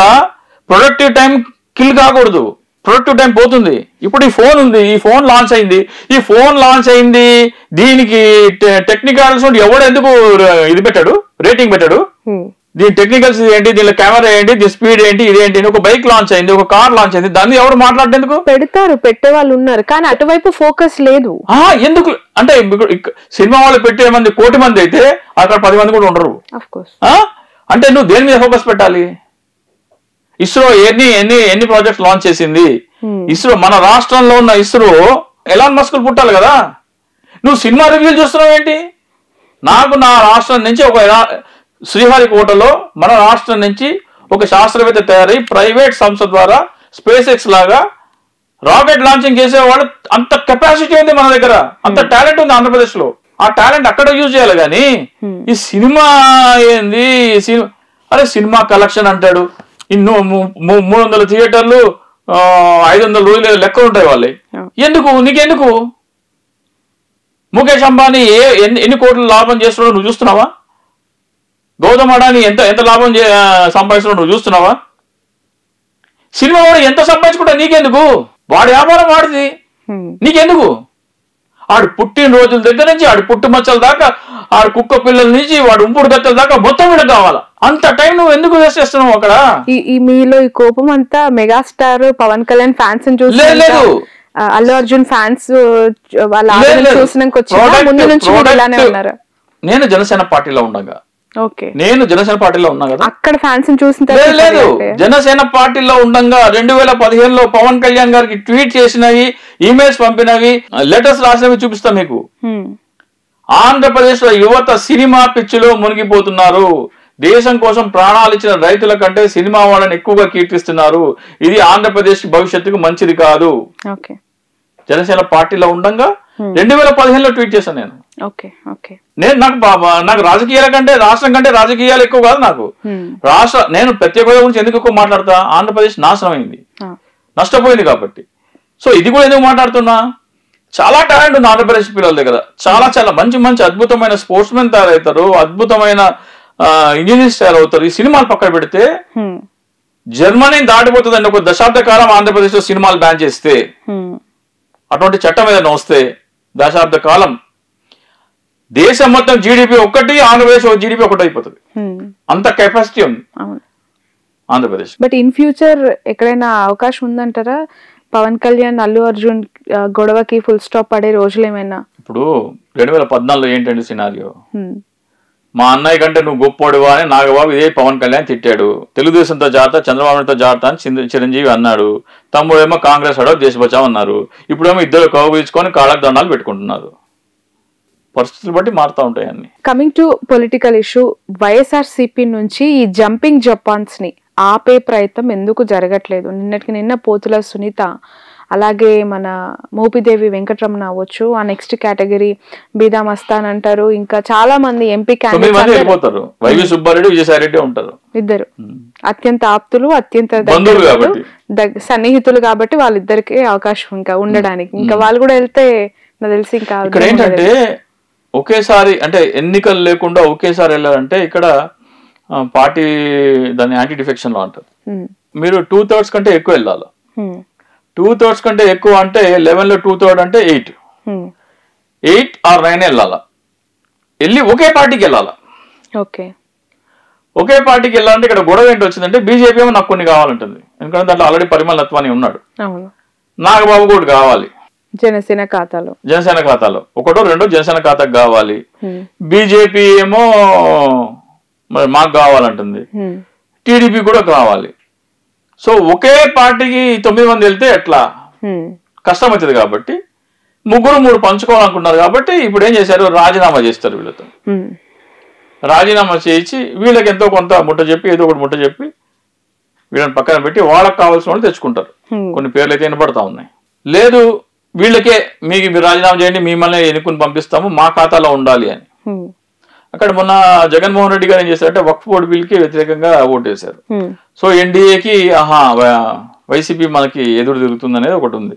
ప్రొడక్టివ్ టైం కిల్ కాకూడదు, ప్రొడక్టివ్ టైం పోతుంది. ఇప్పుడు ఈ ఫోన్ ఉంది, ఈ ఫోన్ లాంచ్ అయింది, ఈ ఫోన్ లాంచ్ అయింది, దీనికి టెక్నికల్స్ ఎవడు ఎందుకు ఇది పెట్టాడు, రేటింగ్ పెట్టాడు? దీని టెక్నికల్స్ ఏంటి, దీనిలో కెమెరా ఏంటి, దీని స్పీడ్ ఏంటి, ఇదేంటి? ఒక బైక్ లాంచ్ అయింది, ఒక కార్ లాంచ్ అయింది, దాన్ని ఎవరు మాట్లాడేందుకు? పెడతారు, పెట్టే వాళ్ళు ఉన్నారు, కానీ అటువైపు ఫోకస్ లేదు. ఎందుకు అంటే సినిమా వాళ్ళు పెట్టే మంది 1 కోటి మంది అయితే అక్కడ 10 మంది కూడా ఉండరు. అంటే నువ్వు దేని మీద ఫోకస్ పెట్టాలి? ఇస్రో ఎన్ని ప్రాజెక్ట్స్ లాంచ్ చేసింది? ఇస్రో, మన రాష్ట్రంలో ఉన్న ఇస్రో ఎలాన్ మస్క్ పుట్టాలి కదా. నువ్వు సినిమా రివ్యూలు చూస్తున్నావు ఏంటి? నాకు నా రాష్ట్రం నుంచి ఒక శ్రీహరికోటలో మన రాష్ట్రం నుంచి ఒక శాస్త్రవేత్త తయారై ప్రైవేట్ సంస్థ ద్వారా స్పేస్ ఎక్స్ లాగా రాకెట్ లాంచింగ్ చేసేవాళ్ళు, అంత కెపాసిటీ ఉంది మన దగ్గర, అంత టాలెంట్ ఉంది ఆంధ్రప్రదేశ్ లో. ఆ టాలెంట్ అక్కడ యూజ్ చేయాలి కానీ ఈ సినిమా ఏంది? అరే సినిమా కలెక్షన్ అంటాడు, 300 థియేటర్లు, 500 రోజులు లెక్కలు ఉంటాయి వాళ్ళే. ఎందుకు? నీకెందుకు? ముఖేష్ అంబానీ ఎన్ని కోట్ల లాభం చేస్తున్నాడో నువ్వు చూస్తున్నావా? గౌతమ్ అడానీ ఎంత లాభం సంపాదిస్తున్నాడో నువ్వు చూస్తున్నావా? సినిమా వాడు ఎంత సంపాదించుకుంటా నీకెందుకు? వాడి వ్యాపారం వాడిది, నీకెందుకు? ఆడు పుట్టినరోజుల దగ్గర నుంచి ఆడు పుట్టుమచ్చల దాకా, ఆడు కుక్క పిల్లల నుంచి వాడు ఉంపుడు గత్తల దాకా మొత్తం వీళ్ళకి కావాలా. అంత టైం నువ్వు ఎందుకు వేస్ట్ చేస్తున్నావు అక్కడ? మీలో ఈ కోపం అంతా మెగాస్టార్ పవన్ కళ్యాణ్ ఫ్యాన్స్ చూసి లేదు, అల్లు అర్జున్ ఫ్యాన్స్ వాళ్ళ చూసినాక వచ్చిన ముందు నుంచి ఇలానే ఉన్నారు. నేను జనసేన పార్టీలో ఉండగా ఉన్నా కదా, అక్కడ ఫ్యాన్స్ చూసిన లేదు. జనసేన పార్టీలో ఉండగా 2015లో పవన్ కళ్యాణ్ గారికి ట్వీట్ చేసినవి, ఈమెయిల్స్ పంపినవి, లెటర్స్ రాసినవి చూపిస్తా మీకు. ఆంధ్రప్రదేశ్ లో యువత సినిమా పిచ్చిలో మునిగిపోతున్నారు. దేశం కోసం ప్రాణాలు ఇచ్చిన రైతుల కంటే సినిమా వాళ్ళని ఎక్కువగా కీర్తిస్తున్నారు. ఇది ఆంధ్రప్రదేశ్ భవిష్యత్తుకు మంచిది కాదు. జనసేన పార్టీలో ఉండగా 2015లో ట్వీట్ చేశాను నేను. నాకు రాజకీయాల కంటే, రాష్ట్రం కంటే రాజకీయాలు ఎక్కువ కాదు నాకు. నేను ప్రత్యేక హోదా గురించి ఎందుకు ఎక్కువ మాట్లాడతా? ఆంధ్రప్రదేశ్ నాశనం అయింది, నష్టపోయింది కాబట్టి. సో ఇది కూడా ఎందుకు మాట్లాడుతున్నా? చాలా టాలెంట్ ఉంది ఆంధ్రప్రదేశ్ పిల్లల దగ్గర. చాలా మంచి అద్భుతమైన స్పోర్ట్స్ మెన్ తయారవుతారు, అద్భుతమైన ఇంజనీర్స్ తయారవుతారు. ఈ సినిమాలు పక్కన పెడితే జర్మనీ దాటిపోతుందండి. ఒక దశాబ్ద కాలం ఆంధ్రప్రదేశ్ లో సినిమాలు బ్యాన్ చేస్తే, అటువంటి చట్టం ఏదైనా వస్తే దశాబ్ద కాలం దేశం మొత్తం జీడిపి ఒకటి, ఆంధ్రప్రదేశ్ జీడిపి ఒకటి అయిపోతుంది. అంత కెపాసిటీ ఉంది ఆంధ్రప్రదేశ్. బట్ ఇన్ ఫ్యూచర్ ఎక్కడైనా అవకాశం ఉందంటారా పవన్ కళ్యాణ్ అల్లు అర్జున్ గొడవకి ఫుల్ స్టాప్ పడే రోజులు ఏమైనా? ఇప్పుడు 2014లో ఏంటంటే సినారియో, మా అన్నయ్య కంటే నువ్వు గొప్పోడువా అని నాగబాబు ఇదే పవన్ కళ్యాణ్ తిట్టాడు. తెలుగుదేశంతో జాగ్రత్త, చంద్రబాబుతో జాగ్రత్త అని చిరంజీవి అన్నాడు. తమ్ముడేమో కాంగ్రెస్ అడో దేశ బచావ్ అన్నారు. ఇప్పుడేమో ఇద్దరు కౌగులించుకొని కాళ్ళకు దండాలు పెట్టుకుంటున్నారు. పరిస్థితులు బట్టి మారుతూ ఉంటాయి అన్ని. Coming to political issue, YSRCP నుంచి ఈ జంపింగ్ జపాన్స్ ని ఆపే ప్రయత్నం ఎందుకు జరగట్లేదు? నిన్న పోతుల సునీత, అలాగే మన మోపిదేవి వెంకటరమణ అవ్వచ్చు, ఆ నెక్స్ట్ కేటగిరీ బీదా మస్తాన్ అంటారు, ఇంకా చాలా మంది ఎంపీ ఇద్దరు అత్యంత ఆప్తులు, అత్యంత సన్నిహితులు కాబట్టి వాళ్ళిద్దరికి అవకాశం ఇంకా ఉండడానికి. ఇంకా వాళ్ళు కూడా వెళ్తే నాకు తెలిసి ఇంకా ఏంటంటే ఒకేసారి అంటే ఎన్నికలు లేకుండా ఒకేసారి వెళ్ళాలంటే ఇక్కడ పార్టీ దాన్ని యాంటీ డిఫెక్షన్ లో అంటారు. మీరు 2/3 కంటే ఎక్కువ వెళ్ళాలి. 2/3 కంటే ఎక్కువ అంటే 11లో 2/3 అంటే 8 or 9 వెళ్ళాలా. వెళ్ళి ఒకే పార్టీకి వెళ్ళాలా. ఒకే పార్టీకి వెళ్ళాలంటే ఇక్కడ గొడవ ఏంటి వచ్చిందంటే బీజేపీ ఏమో నాకు కొన్ని కావాలంటుంది. ఎందుకంటే దాంట్లో ఆల్రెడీ పరిమళ నత్వాని ఉన్నాడు, నాగబాబు కూడా కావాలి జనసేన ఖాతాలో ఒకటో రెండో జనసేన ఖాతాకు కావాలి. బీజేపీ ఏమో మరి మాకు కావాలంటుంది, టీడీపీ కూడా కావాలి. సో ఒకే పార్టీకి 9 మంది వెళ్తే ఎట్లా కష్టం అవుతుంది కాబట్టి 3 పంచుకోవాలనుకున్నారు కాబట్టి ఇప్పుడు ఏం చేశారు, రాజీనామా చేస్తారు వీళ్ళతో. రాజీనామా చేయించి వీళ్ళకి ఎంతో కొంత ముట్ట చెప్పి ఏదో ఒకటి ముట్ట చెప్పి వీళ్ళని పక్కన పెట్టి వాళ్ళకి కావాల్సిన వాళ్ళు తెచ్చుకుంటారు. కొన్ని పేర్లు అయితే వినపడతా ఉన్నాయి. లేదు వీళ్ళకే మీరు రాజీనామా చేయండి, మిమ్మల్ని ఎన్నుకుని పంపిస్తాము, మా ఖాతాలో ఉండాలి అని. అక్కడ మొన్న జగన్మోహన్ రెడ్డి గారు ఏం చేశారంటే వక్ఫ్ బోర్డు బిల్కి వ్యతిరేకంగా ఓటేశారు. సో ఎన్డీఏకి వైసీపీ మనకి ఎదురు తిరుగుతుంది అనేది ఒకటి ఉంది.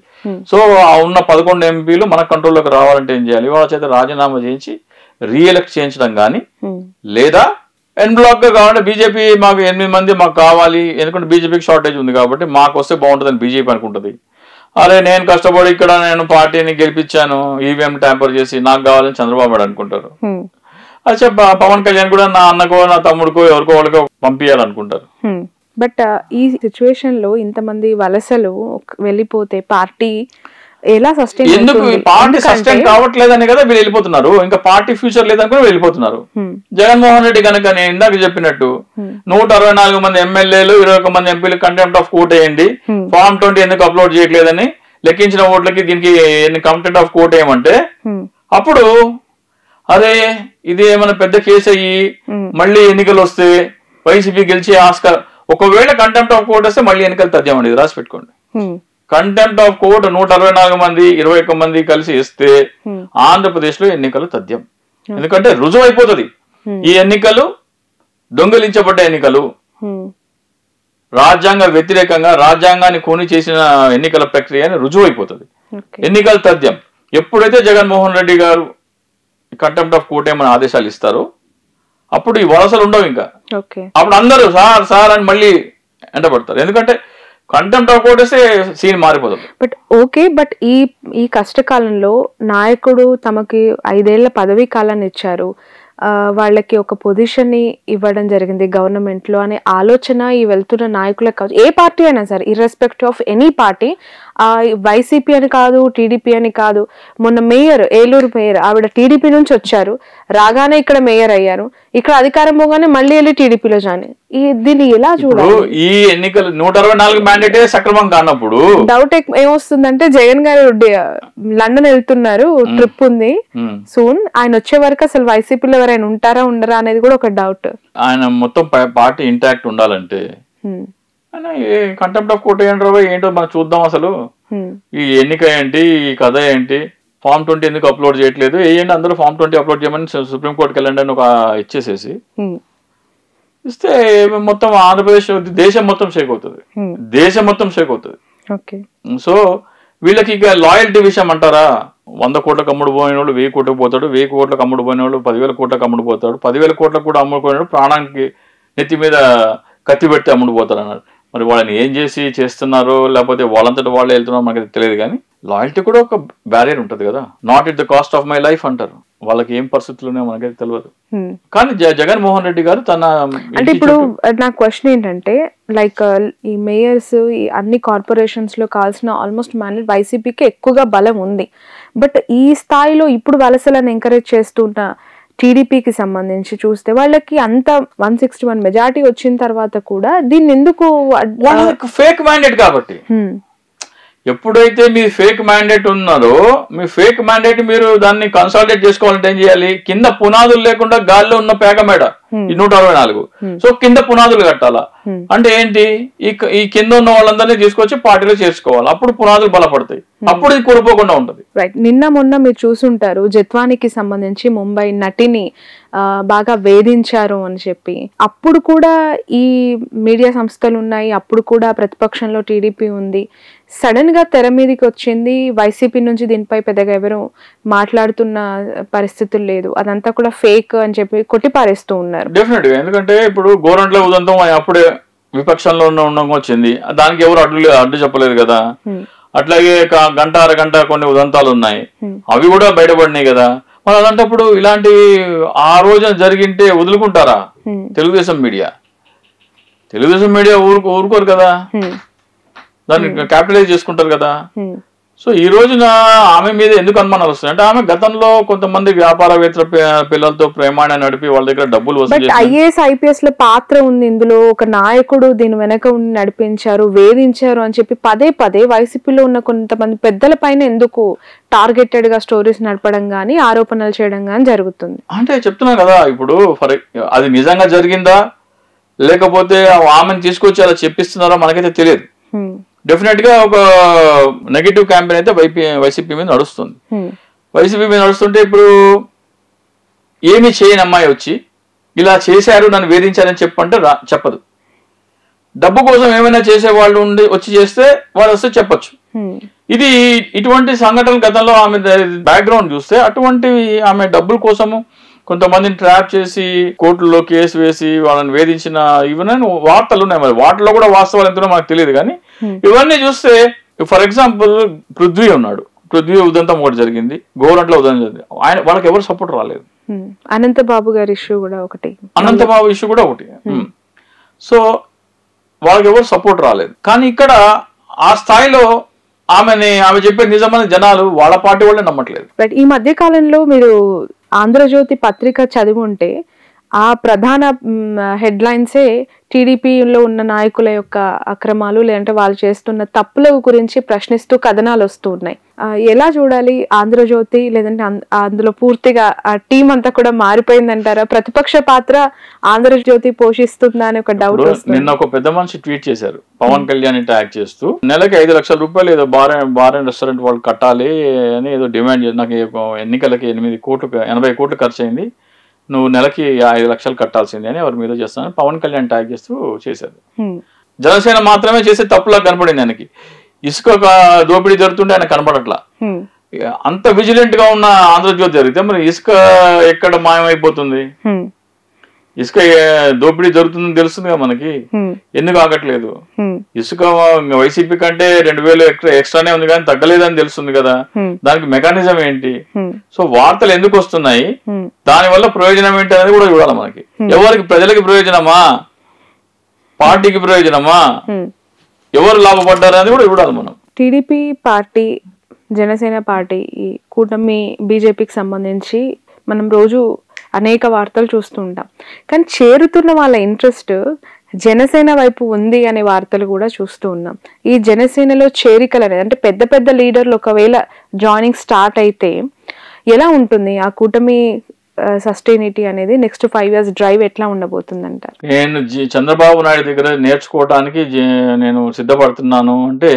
సో ఉన్న 11 ఎంపీలు మన కంట్రోల్లోకి రావాలంటే ఏం చేయాలి? వాళ్ళ చేత రాజీనామా చేయించి రీఎలెక్ట్ చేయించడం కానీ, లేదా ఎన్ బ్లాక్ గా కావాలంటే బీజేపీ మాకు 8 మంది మాకు కావాలి, ఎందుకంటే బీజేపీకి షార్టేజ్ ఉంది కాబట్టి మాకు వస్తే బాగుంటుందని బీజేపీ అనుకుంటుంది. అరే నేను కష్టపడి ఇక్కడ నేను పార్టీని గెలిపించాను, ఈవీఎం ట్యాంపర్ చేసి నాకు కావాలని చంద్రబాబు నాయుడు అనుకుంటారు. అచ్చా పవన్ కళ్యాణ్ కూడా నా అన్నకో నా తమ్ముడికో ఎవరికో వాళ్ళకో పంపించాలనుకుంటారు. బట్ ఈ సిచ్యువేషన్ లో ఇంతమంది వలసలు వెళ్ళిపోతే పార్టీ ఎలా సస్టైన్? ఎందుకు పార్టీ సస్టైన్ కావట్లేదని కదా వీళ్ళు వెళ్ళిపోతున్నారు. ఇంకా పార్టీ ఫ్యూచర్ లేదని వెళ్ళిపోతున్నారు. జగన్మోహన్ రెడ్డి కనుక నేను ఇందాక చెప్పినట్టు 164 మంది ఎమ్మెల్యేలు 21 మంది ఎంపీలు కంటెంప్ట్ ఆఫ్ కోర్ట్ వేయండి, ఫామ్ 20 ఎందుకు అప్లోడ్ చేయట్లేదని లెక్కించిన ఓట్లకి దీనికి కంటెంప్ట్ ఆఫ్ కోర్ట్ వేయమంటే అప్పుడు అదే ఇది ఏమైనా పెద్ద కేసు అయ్యి మళ్ళీ ఎన్నికలు వస్తే వైసీపీ గెలిచే ఆస్కారం. ఒకవేళ కంటెంప్ట్ ఆఫ్ కోర్ట్ వస్తే మళ్ళీ ఎన్నికలు తథ్యమండి, ఇది రాసి పెట్టుకోండి. కంటెంప్ట్ ఆఫ్ కోర్ట్ 164 మంది 21 మంది కలిసి ఇస్తే ఆంధ్రప్రదేశ్ లో ఎన్నికలు తథ్యం. ఎందుకంటే రుజువు అయిపోతుంది ఈ ఎన్నికలు దొంగిలించబడ్డ ఎన్నికలు, రాజ్యాంగ వ్యతిరేకంగా రాజ్యాంగాన్ని కూని చేసిన ఎన్నికల ప్రక్రియ అని రుజువు అయిపోతుంది. ఎన్నికలు తథ్యం. ఎప్పుడైతే జగన్మోహన్ రెడ్డి గారు కంటెంప్ట్ ఆఫ్ కోర్ట్ ఏమైనా ఆదేశాలు ఇస్తారో అప్పుడు ఈ వలసలు ఉండవు. ఇంకా అప్పుడు అందరూ సార్ సార్ అని మళ్ళీ ఎండబడతారు. ఎందుకంటే కంటెంప్ట్ ఆఫ్ కోర్ట్ వస్తే సీన్ మారిపోతుంది. బట్ ఓకే, బట్ ఈ కష్టకాలంలో నాయకుడు తమకి 5 ఏళ్ల పదవీ కాలాన్ని ఇచ్చారు, వాళ్ళకి ఒక పొజిషన్ ని ఇవ్వడం జరిగింది గవర్నమెంట్ లో అనే ఆలోచన ఈ వెళ్తున్న నాయకులకు కావచ్చు, ఏ పార్టీ అయినా సరే ఇర్రెస్పెక్ట్ ఆఫ్ ఎనీ పార్టీ, వైసీపీ అని కాదు టీడీపీ అని కాదు. మొన్న మేయర్, ఏలూరు మేయర్ ఆవిడ టీడీపీ నుంచి వచ్చారు, రాగానే ఇక్కడ మేయర్ అయ్యారు, ఇక్కడ అధికారం పోగానే మళ్ళీ వెళ్ళి టీడీపీలో జాయిన్. దీన్ని ఎలా చూడాలి? ఈ ఎన్నికలు 164 మ్యాండేటే సక్రమం కానప్పుడు డౌట్ ఏమొస్తుందంటే జగన్ గారు లండన్ వెళ్తున్నారు, ట్రిప్ ఉంది సూన్, ఆయన వచ్చే వరకు అసలు వైసీపీలో ఎవరైనా ఉంటారా ఉండరా అనేది కూడా ఒక డౌట్. ఆయన మొత్తం పార్టీ ఇంటాక్ట్ ఉండాలంటే కంటెంప్ట్ ఆఫ్ కోర్ట్ ఏంటో మనం చూద్దాం. అసలు ఈ ఎన్నిక ఏంటి, ఈ కథ ఏంటి, ఫామ్ 20 ఎందుకు అప్లోడ్ చేయట్లేదు, ఏంటి అందరూ ఫామ్ 20 అప్లోడ్ చేయమని సుప్రీంకోర్టుకి వెళ్ళండి అని ఒక ఇచ్చేసేసి ఇస్తే మొత్తం ఆంధ్రప్రదేశ్ దేశం మొత్తం షేక్ అవుతుంది, దేశం మొత్తం షేక్ అవుతుంది. సో వీళ్ళకి ఇక లాయల్టీ విషయం అంటారా? 100 కోట్లకు అమ్ముడు పోయిన వాళ్ళు 1000 కోట్లకు పోతాడు, 1000 కోట్లకు అమ్ముడు పోయిన వాళ్ళు 10,000 కోట్లకు అమ్ముడు పోతాడు, 10,000 కోట్లకు కూడా అమ్ముడుపోయినాడు ప్రాణానికి నెత్తి మీద కత్తి పెట్టి అమ్ముడు పోతాడు అన్నారు. మరి వాళ్ళని ఏం చేసి చేస్తున్నారో లేకపోతే వాళ్ళంతటి వాళ్ళే వెళ్తున్నారో మనకి తెలియదు. కానీ లాయల్టీ కూడా ఒక బ్యారియర్ ఉంటుంది కదా. Not at the cost of my life అంటారు. వాళ్ళకి ఏం పరిస్థితులు మనకైతే తెలియదు. కానీ జగన్మోహన్ రెడ్డి గారు తన అంటే ఇప్పుడు నా క్వశ్చన్ ఏంటంటే లైక్ ఈ మేయర్స్ ఈ అన్ని కార్పొరేషన్స్ లో కావాల్సిన ఆల్మోస్ట్ మ్యాండేట్ వైసీపీకి ఎక్కువగా బలం ఉంది. బట్ ఈ స్థాయిలో ఇప్పుడు వలసలను ఎంకరేజ్ చేస్తున్న టీడీపీకి సంబంధించి చూస్తే వాళ్ళకి అంత 161 మెజారిటీ వచ్చిన తర్వాత కూడా దీన్ని ఎందుకు ఫేక్ మ్యాండేట్ కాబట్టి ఎప్పుడైతే మీ ఫేక్ మ్యాండేట్ ఉన్నారో మీ ఫేక్ మ్యాండేట్ మీరు దాన్ని కన్సాలిడేట్ చేసుకోవాలంటే ఏం చేయాలి? కింద పునాదులు లేకుండా గాల్లో ఉన్న పేక మేడ ఈ 164. సో కింద పునాదులు కట్టాలా అంటే ఏంటి? ఈ కింద ఉన్న వాళ్ళందరినీ తీసుకొచ్చి పార్టీలో చేర్చుకోవాలి. అప్పుడు పునాదులు బలపడతాయి, అప్పుడు ఇది కూలిపోకుండా ఉంటది. రైట్. నిన్న మొన్న మీరు చూసుంటారు జత్వానికి సంబంధించి ముంబై నటిని బాగా వేధించారు అని చెప్పి. అప్పుడు కూడా ఈ మీడియా సంస్థలు ఉన్నాయి, అప్పుడు కూడా ప్రతిపక్షంలో టీడీపీ ఉంది. సడన్ గా తెర మీదకి వచ్చింది వైసీపీ నుంచి దీనిపై పెద్దగా ఎవరు మాట్లాడుతున్న పరిస్థితులు లేదు, అదంతా కూడా ఫేక్ అని చెప్పి కొట్టిపారేస్తూ ఉన్నారు. డెఫినెట్ గా. ఎందుకంటే ఇప్పుడు గోరంట్ల ఉదంతం అప్పుడే విపక్షంలో ఉండడం వచ్చింది, దానికి ఎవరు అడ్డు చెప్పలేదు కదా. అట్లాగే గంట అరగంట కొన్ని ఉదంతాలు ఉన్నాయి, అవి కూడా బయటపడినాయి కదా. మరి అలాంటప్పుడు ఇలాంటి ఆ రోజున జరిగింటే వదులుకుంటారా? తెలుగుదేశం మీడియా ఊరుకోరు కదా, దాన్ని క్యాపిటలైజ్ చేసుకుంటారు కదా. సో ఈ రోజున ఆమె మీద ఎందుకు అనుమానాలు వస్తాయి అంటే ఆమె గతంలో కొంతమంది వ్యాపారవేత్తల పిల్లలతో ప్రేమాన్ని నడిపి వాళ్ళ దగ్గర డబ్బులు వసూలు చేసి ఐఏఎస్ ఐపీఎస్ లో పాత్ర ఉంది ఇందులో, ఒక నాయకుడు దీని వెనక ఉండి నడిపించారు, వేధించారు అని చెప్పి పదే పదే వైసీపీలో ఉన్న కొంతమంది పెద్దల పైన ఎందుకు టార్గెటెడ్ గా స్టోరీస్ నడపడం గానీ ఆరోపణలు చేయడం గానీ జరుగుతుంది? అంటే చెప్తున్నా కదా, ఇప్పుడు అది నిజంగా జరిగిందా లేకపోతే ఆమెను తీసుకొచ్చి అలా చెప్పిస్తున్నారో మనకైతే తెలియదు. డెఫినెట్ గా ఒక నెగటివ్ క్యాంపెయిన్ అయితే వైసీపీ మీద నడుస్తుంది. వైసీపీ మీద నడుస్తుంటే ఇప్పుడు ఏమి చేయని అమ్మాయి వచ్చి ఇలా చేశారు నన్ను వేధించారని చెప్పంటే చెప్పదు. డబ్బు కోసం ఏమైనా చేసే వాళ్ళు ఉండి వచ్చి చేస్తే వాళ్ళు వస్తే చెప్పొచ్చు. ఇది ఇటువంటి సంఘటనలు గతంలో ఆమె బ్యాక్గ్రౌండ్ చూస్తే అటువంటివి ఆమె డబ్బుల కోసము కొంతమందిని ట్రాప్ చేసి కోర్టులో కేసు వేసి వాళ్ళని వేధించిన ఇవన్నీ వార్తలు ఉన్నాయి. మరి వాటిలో కూడా వాస్తవాలు ఎంతనో మనకు తెలియదు. కానీ ఇవన్నీ చూస్తే ఫర్ ఎగ్జాంపుల్ పృథ్వీ ఉన్నాడు, పృథ్వీ ఉదంతం ఒకటి జరిగింది, గోరంట్ల ఉదంతం జరిగింది, ఆయన వాళ్ళకి ఎవరు సపోర్ట్ రాలేదు. అనంతబాబు గారి ఇష్యూ కూడా ఒకటి, అనంతబాబు ఇష్యూ కూడా ఒకటి. సో వాళ్ళకి ఎవరు సపోర్ట్ రాలేదు. కానీ ఇక్కడ ఆ స్థాయిలో ఆమె చెప్పే నిజమైన జనాలు వాళ్ళ పార్టీ వాళ్ళే నమ్మట్లేదు. బట్ ఈ మధ్య కాలంలో మీరు ఆంధ్రజ్యోతి పత్రిక చదివి ఉంటే ఆ ప్రధాన హెడ్లైన్సే టీడీపీలో ఉన్న నాయకుల యొక్క అక్రమాలు లేదంటే వాళ్ళు చేస్తున్న తప్పుల గురించి ప్రశ్నిస్తూ కథనాలు వస్తూ ఉన్నాయి. ఎలా చూడాలి ఆంధ్రజ్యోతి? లేదంటే అందులో పూర్తిగా ఆ టీం అంతా కూడా మారిపోయిందంటారా? ప్రతిపక్ష పాత్ర ఆంధ్రజ్యోతి పోషిస్తుందా అని ఒక డౌట్ వస్తుంది. నిన్న ఒక పెద్ద మనిషి ట్వీట్ చేశారు, పవన్ కళ్యాణ్ ట్యాగ్ చేస్తూ నెలకి 5 లక్షల రూపాయలు ఏదో బార్ అండ్ రెస్టారెంట్ వాళ్ళు కట్టాలి అని ఏదో డిమాండ్ చేసి, నాకు ఎన్నికలకి 80 కోట్లు ఖర్చు అయింది, నువ్వు నెలకి 5 లక్షలు కట్టాల్సిందే అని ఎవరి మీద చేస్తానని పవన్ కళ్యాణ్ ట్యాగ్ చేస్తూ చేశారు. జనసేన మాత్రమే చేసే తప్పులా కనపడింది ఆయనకి. ఇసుక దోపిడీ జరుగుతుంటే ఆయన కనపడట్లా. అంత విజిలెంట్ గా ఉన్న ఆంధ్రజ్యోతి జరిగితే మరి ఇసుక ఎక్కడ మాయమైపోతుంది? ఇసుక దోపిడీ జరుగుతుందని తెలుస్తుంది కదా మనకి, ఎందుకు ఆగట్లేదు? ఇసుక వైసీపీ కంటే 2000 ఎక్స్ట్రానే ఉంది కానీ తగ్గలేదని తెలుస్తుంది కదా, దానికి మెకానిజం ఏంటి? సో వార్తలు ఎందుకు వస్తున్నాయి, దాని వల్ల ప్రయోజనం ఏంటి అనేది కూడా చూడాలి మనకి. ఎవరికి, ప్రజలకి ప్రయోజనమా, పార్టీకి ప్రయోజనమా, ఎవరు లాభపడ్డారు అనేది కూడా చూడాలి మనం. టీడీపీ పార్టీ, జనసేన పార్టీ, ఈ కూటమి బీజేపీకి సంబంధించి మనం రోజు అనేక వార్తలు చూస్తూ ఉంటాం. కానీ చేరుతున్న వాళ్ళ ఇంట్రెస్ట్ జనసేన వైపు ఉంది అనే వార్తలు కూడా చూస్తూ ఉన్నాం. ఈ జనసేనలో చేరికలు అనేది అంటే పెద్ద పెద్ద లీడర్లు ఒకవేళ జాయినింగ్ స్టార్ట్ అయితే ఎలా ఉంటుంది ఆ కూటమి సస్టైనిటీ అనేది? నెక్స్ట్ 5 years డ్రైవ్ ఎట్లా ఉండబోతుంది అంటారు? నేను చంద్రబాబు నాయుడు దగ్గర నేర్చుకోవటానికి నేను సిద్ధపడుతున్నాను అంటే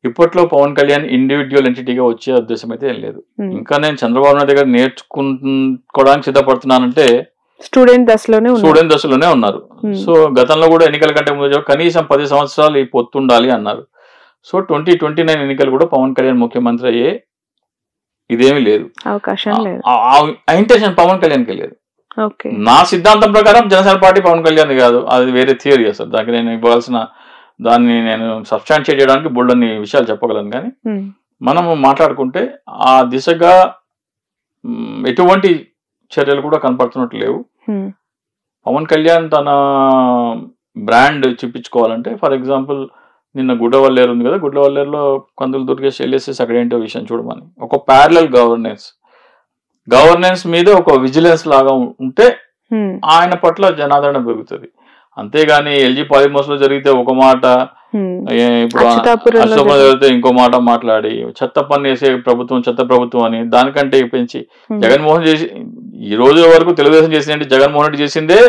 ఇప్పట్లో పవన్ కళ్యాణ్ ఇండివిజువల్ ఎంటిటీగా వచ్చే ఉద్దేశం అయితే ఏం లేదు. ఇంకా నేను చంద్రబాబు నాయుడు దగ్గర నేర్చుకోవడానికి సిద్ధపడుతున్నానంటే స్టూడెంట్ దశలోనే ఉన్నారు. సో గతంలో కూడా ఎన్నికల కంటే ముందు కనీసం 10 సంవత్సరాలు ఈ పొత్తుండాలి అన్నారు. సో 2029 ఎన్నికలు కూడా పవన్ కళ్యాణ్ ముఖ్యమంత్రి అయ్యే ఇదేమీ లేదు, అవకాశం లేదు, ఇంటెన్షన్ పవన్ కళ్యాణ్కి లేదు. నా సిద్ధాంతం ప్రకారం జనసేన పార్టీ పవన్ కళ్యాణ్ కాదు, అది వేరే థియరీ అసలు. దానికి నేను ఇవ్వాల్సిన దాన్ని నేను సబ్స్టాన్షియేట్ చేయడానికి బోల్డన్ని విషయాలు చెప్పగలను. కానీ మనము మాట్లాడుకుంటే ఆ దిశగా ఎటువంటి చర్యలు కూడా కనపడుతున్నట్టు లేవు. పవన్ కళ్యాణ్ తన బ్రాండ్ చూపించుకోవాలంటే ఫర్ ఎగ్జాంపుల్ నిన్న గుడ్డవల్లేరు ఉంది కదా, గుడ్డవల్లేరులో కందులు దుర్గేష్ వెళ్ళేసేసి అక్కడ ఏంటో విషయం చూడమని ఒక ప్యారలల్ గవర్నెన్స్ మీద ఒక విజిలెన్స్ లాగా ఉంటే ఆయన పట్ల జనాదరణ పెరుగుతుంది. అంతేగాని ఎల్జీ పాలిమర్స్ లో జరిగితే ఒక మాట, ఇప్పుడు అశోకం జరిగితే ఇంకో మాట మాట్లాడి చెత్త పన్ను వేసే ప్రభుత్వం చెత్త ప్రభుత్వం అని దానికంటే పెంచి జగన్మోహన్ చేసి ఈ రోజు వరకు తెలుగుదేశం చేసిందంటే జగన్మోహన్ రెడ్డి చేసిందే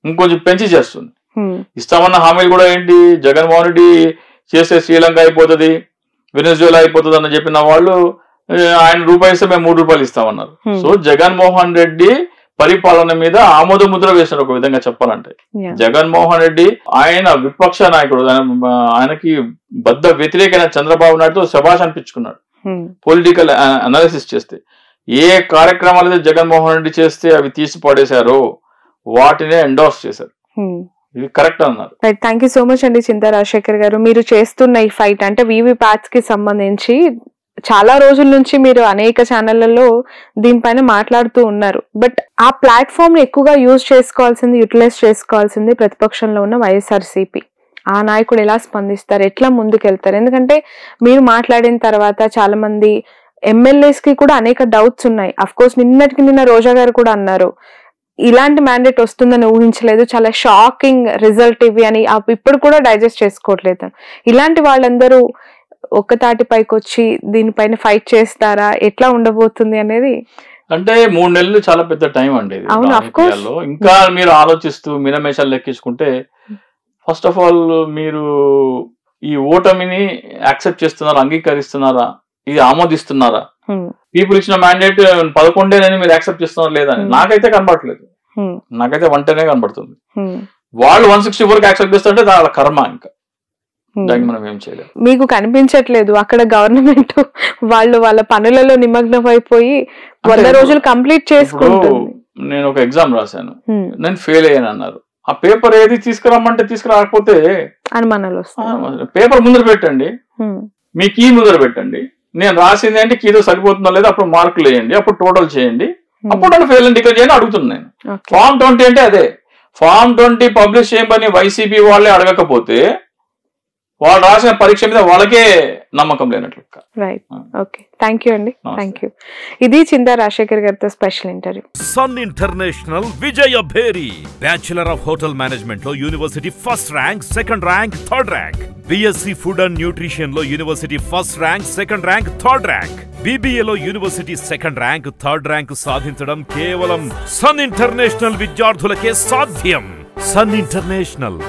ఇంకొంచెం పెంచి చేస్తుంది. ఇస్తామన్న హామీలు కూడా ఏంటి, జగన్మోహన్ రెడ్డి చేస్తే శ్రీలంక అయిపోతుంది, వెనిజువేలా అయిపోతుంది అని చెప్పిన వాళ్ళు ఆయన రూపాయి ఇస్తే మేము 3 రూపాయలు ఇస్తామన్నారు. సో జగన్మోహన్ రెడ్డి పరిపాలన మీద ఆమోద ముద్ర వేసినారు ఒక విధంగా చెప్పాలంటే. జగన్మోహన్ రెడ్డి ఆయన విపక్ష నాయకుడు, ఆయనకి బద్ద వ్యతిరేకమైన చంద్రబాబు నాయుడుతో శభాష్ అనిపించుకున్నాడు. పొలిటికల్ అనాలిసిస్ చేస్తే ఏ కార్యక్రమాలు అయితే జగన్మోహన్ రెడ్డి చేస్తే అవి తీసి పడేశారో వాటినే ఎండోర్స్ చేశారు. ఇది కరెక్ట్ అన్నారు. థ్యాంక్ యూ సో మచ్ అండి చింతా రాజశేఖర్ గారు. మీరు చేస్తున్న ఈ ఫైట్ అంటే వీవీప్యాట్స్ కి సంబంధించి చాలా రోజుల నుంచి మీరు అనేక ఛానళ్లలో దీనిపైన మాట్లాడుతూ ఉన్నారు. బట్ ఆ ప్లాట్ఫామ్ ని ఎక్కువగా యూజ్ చేసుకోవాల్సింది, యూటిలైజ్ చేసుకోవాల్సింది ప్రతిపక్షంలో ఉన్న వైఎస్ఆర్సీపీ. ఆ నాయకుడు ఎలా స్పందిస్తారు, ఎట్లా ముందుకెళ్తారు? ఎందుకంటే మీరు మాట్లాడిన తర్వాత చాలా మంది ఎమ్మెల్యేస్ కి కూడా అనేక డౌట్స్ ఉన్నాయి. అఫ్ కోర్స్ నిన్న రోజా గారు కూడా అన్నారు ఇలాంటి మ్యాండేట్ వస్తుందని ఊహించలేదు, చాలా షాకింగ్ రిజల్ట్ ఇవి అని ఇప్పుడు కూడా డైజెస్ట్ చేసుకోవట్లేదు. ఇలాంటి వాళ్ళందరూ ఒక్కతాటిపైకి వచ్చి దీనిపైన ఫైట్ చేస్తారా, ఎట్లా ఉండబోతుంది అనేది? అంటే 3 నెలలు చాలా పెద్ద టైం అండి. అవును, ఆఫ్ కోర్స్. ఇంకా మీరు ఆలోచిస్తూ మినమేషాలు లెక్కించుకుంటే ఫస్ట్ ఆఫ్ ఆల్ మీరు ఈ ఓటమిని యాక్సెప్ట్ చేస్తున్నారా, అంగీకరిస్తున్నారా, ఇది ఆమోదిస్తున్నారా? పీపుల్ ఇచ్చిన మ్యాండేట్ 11 మీరు యాక్సెప్ట్ చేస్తున్నారా లేదా? నాకైతే కనబడట్లేదు. నాకైతే 110 కనబడుతుంది. వాళ్ళు 164 యాక్సెప్ట్ చేస్తుంటే వాళ్ళ కర్మ. ఇంకా దానికి మనం ఏం చేయలేదు. మీకు కనిపించట్లేదు అక్కడ గవర్నమెంట్ వాళ్ళు వాళ్ళ పనులలో నిమగ్నం అయిపోయి 100 రోజులు కంప్లీట్ చేసుకుంటుంది. నేను ఒక ఎగ్జామ్ రాశాను, నేను ఫెయిల్ అయ్యాను అన్నారు. ఆ పేపర్ ఏది తీసుకురమ్మంటే తీసుకురాకపోతే అనుమానాలు వస్తాయి. పేపర్ ముందర పెట్టండి, మీ కీ ముందర పెట్టండి, నేను రాసింది అంటే కీతో సరిపోతుందో లేదో అప్పుడు మార్కులు వేయండి, అప్పుడు టోటల్ చేయండి, అప్పుడు నన్ను ఫెయిల్ అని డిక్లేర్ చేయండి అడుగుతున్నాను. ఫామ్ 20 అంటే అదే. ఫామ్ 20 పబ్లిష్ చేయమని వైసీపీ వాళ్ళే అడగకపోతే వాళ్ళు రాసిన పరీక్ష మీద వాళ్ళకే నమ్మకం లేనట్లు. రైట్, ఓకే, థ్యాంక్ యూ అండి, థ్యాంక్ యూ. ఇది చింతా రాజశేఖర్ గారితో special interview. Sun international Vijaya Bheri, bachelor of hotel management లో university first rank, second rank, third rank. BSc food and nutrition లో university first rank, second rank, third rank. BBA లో university second rank, third rank సాధించడం కేవలం sun international విద్యార్థులకే సాధ్యం. Sun international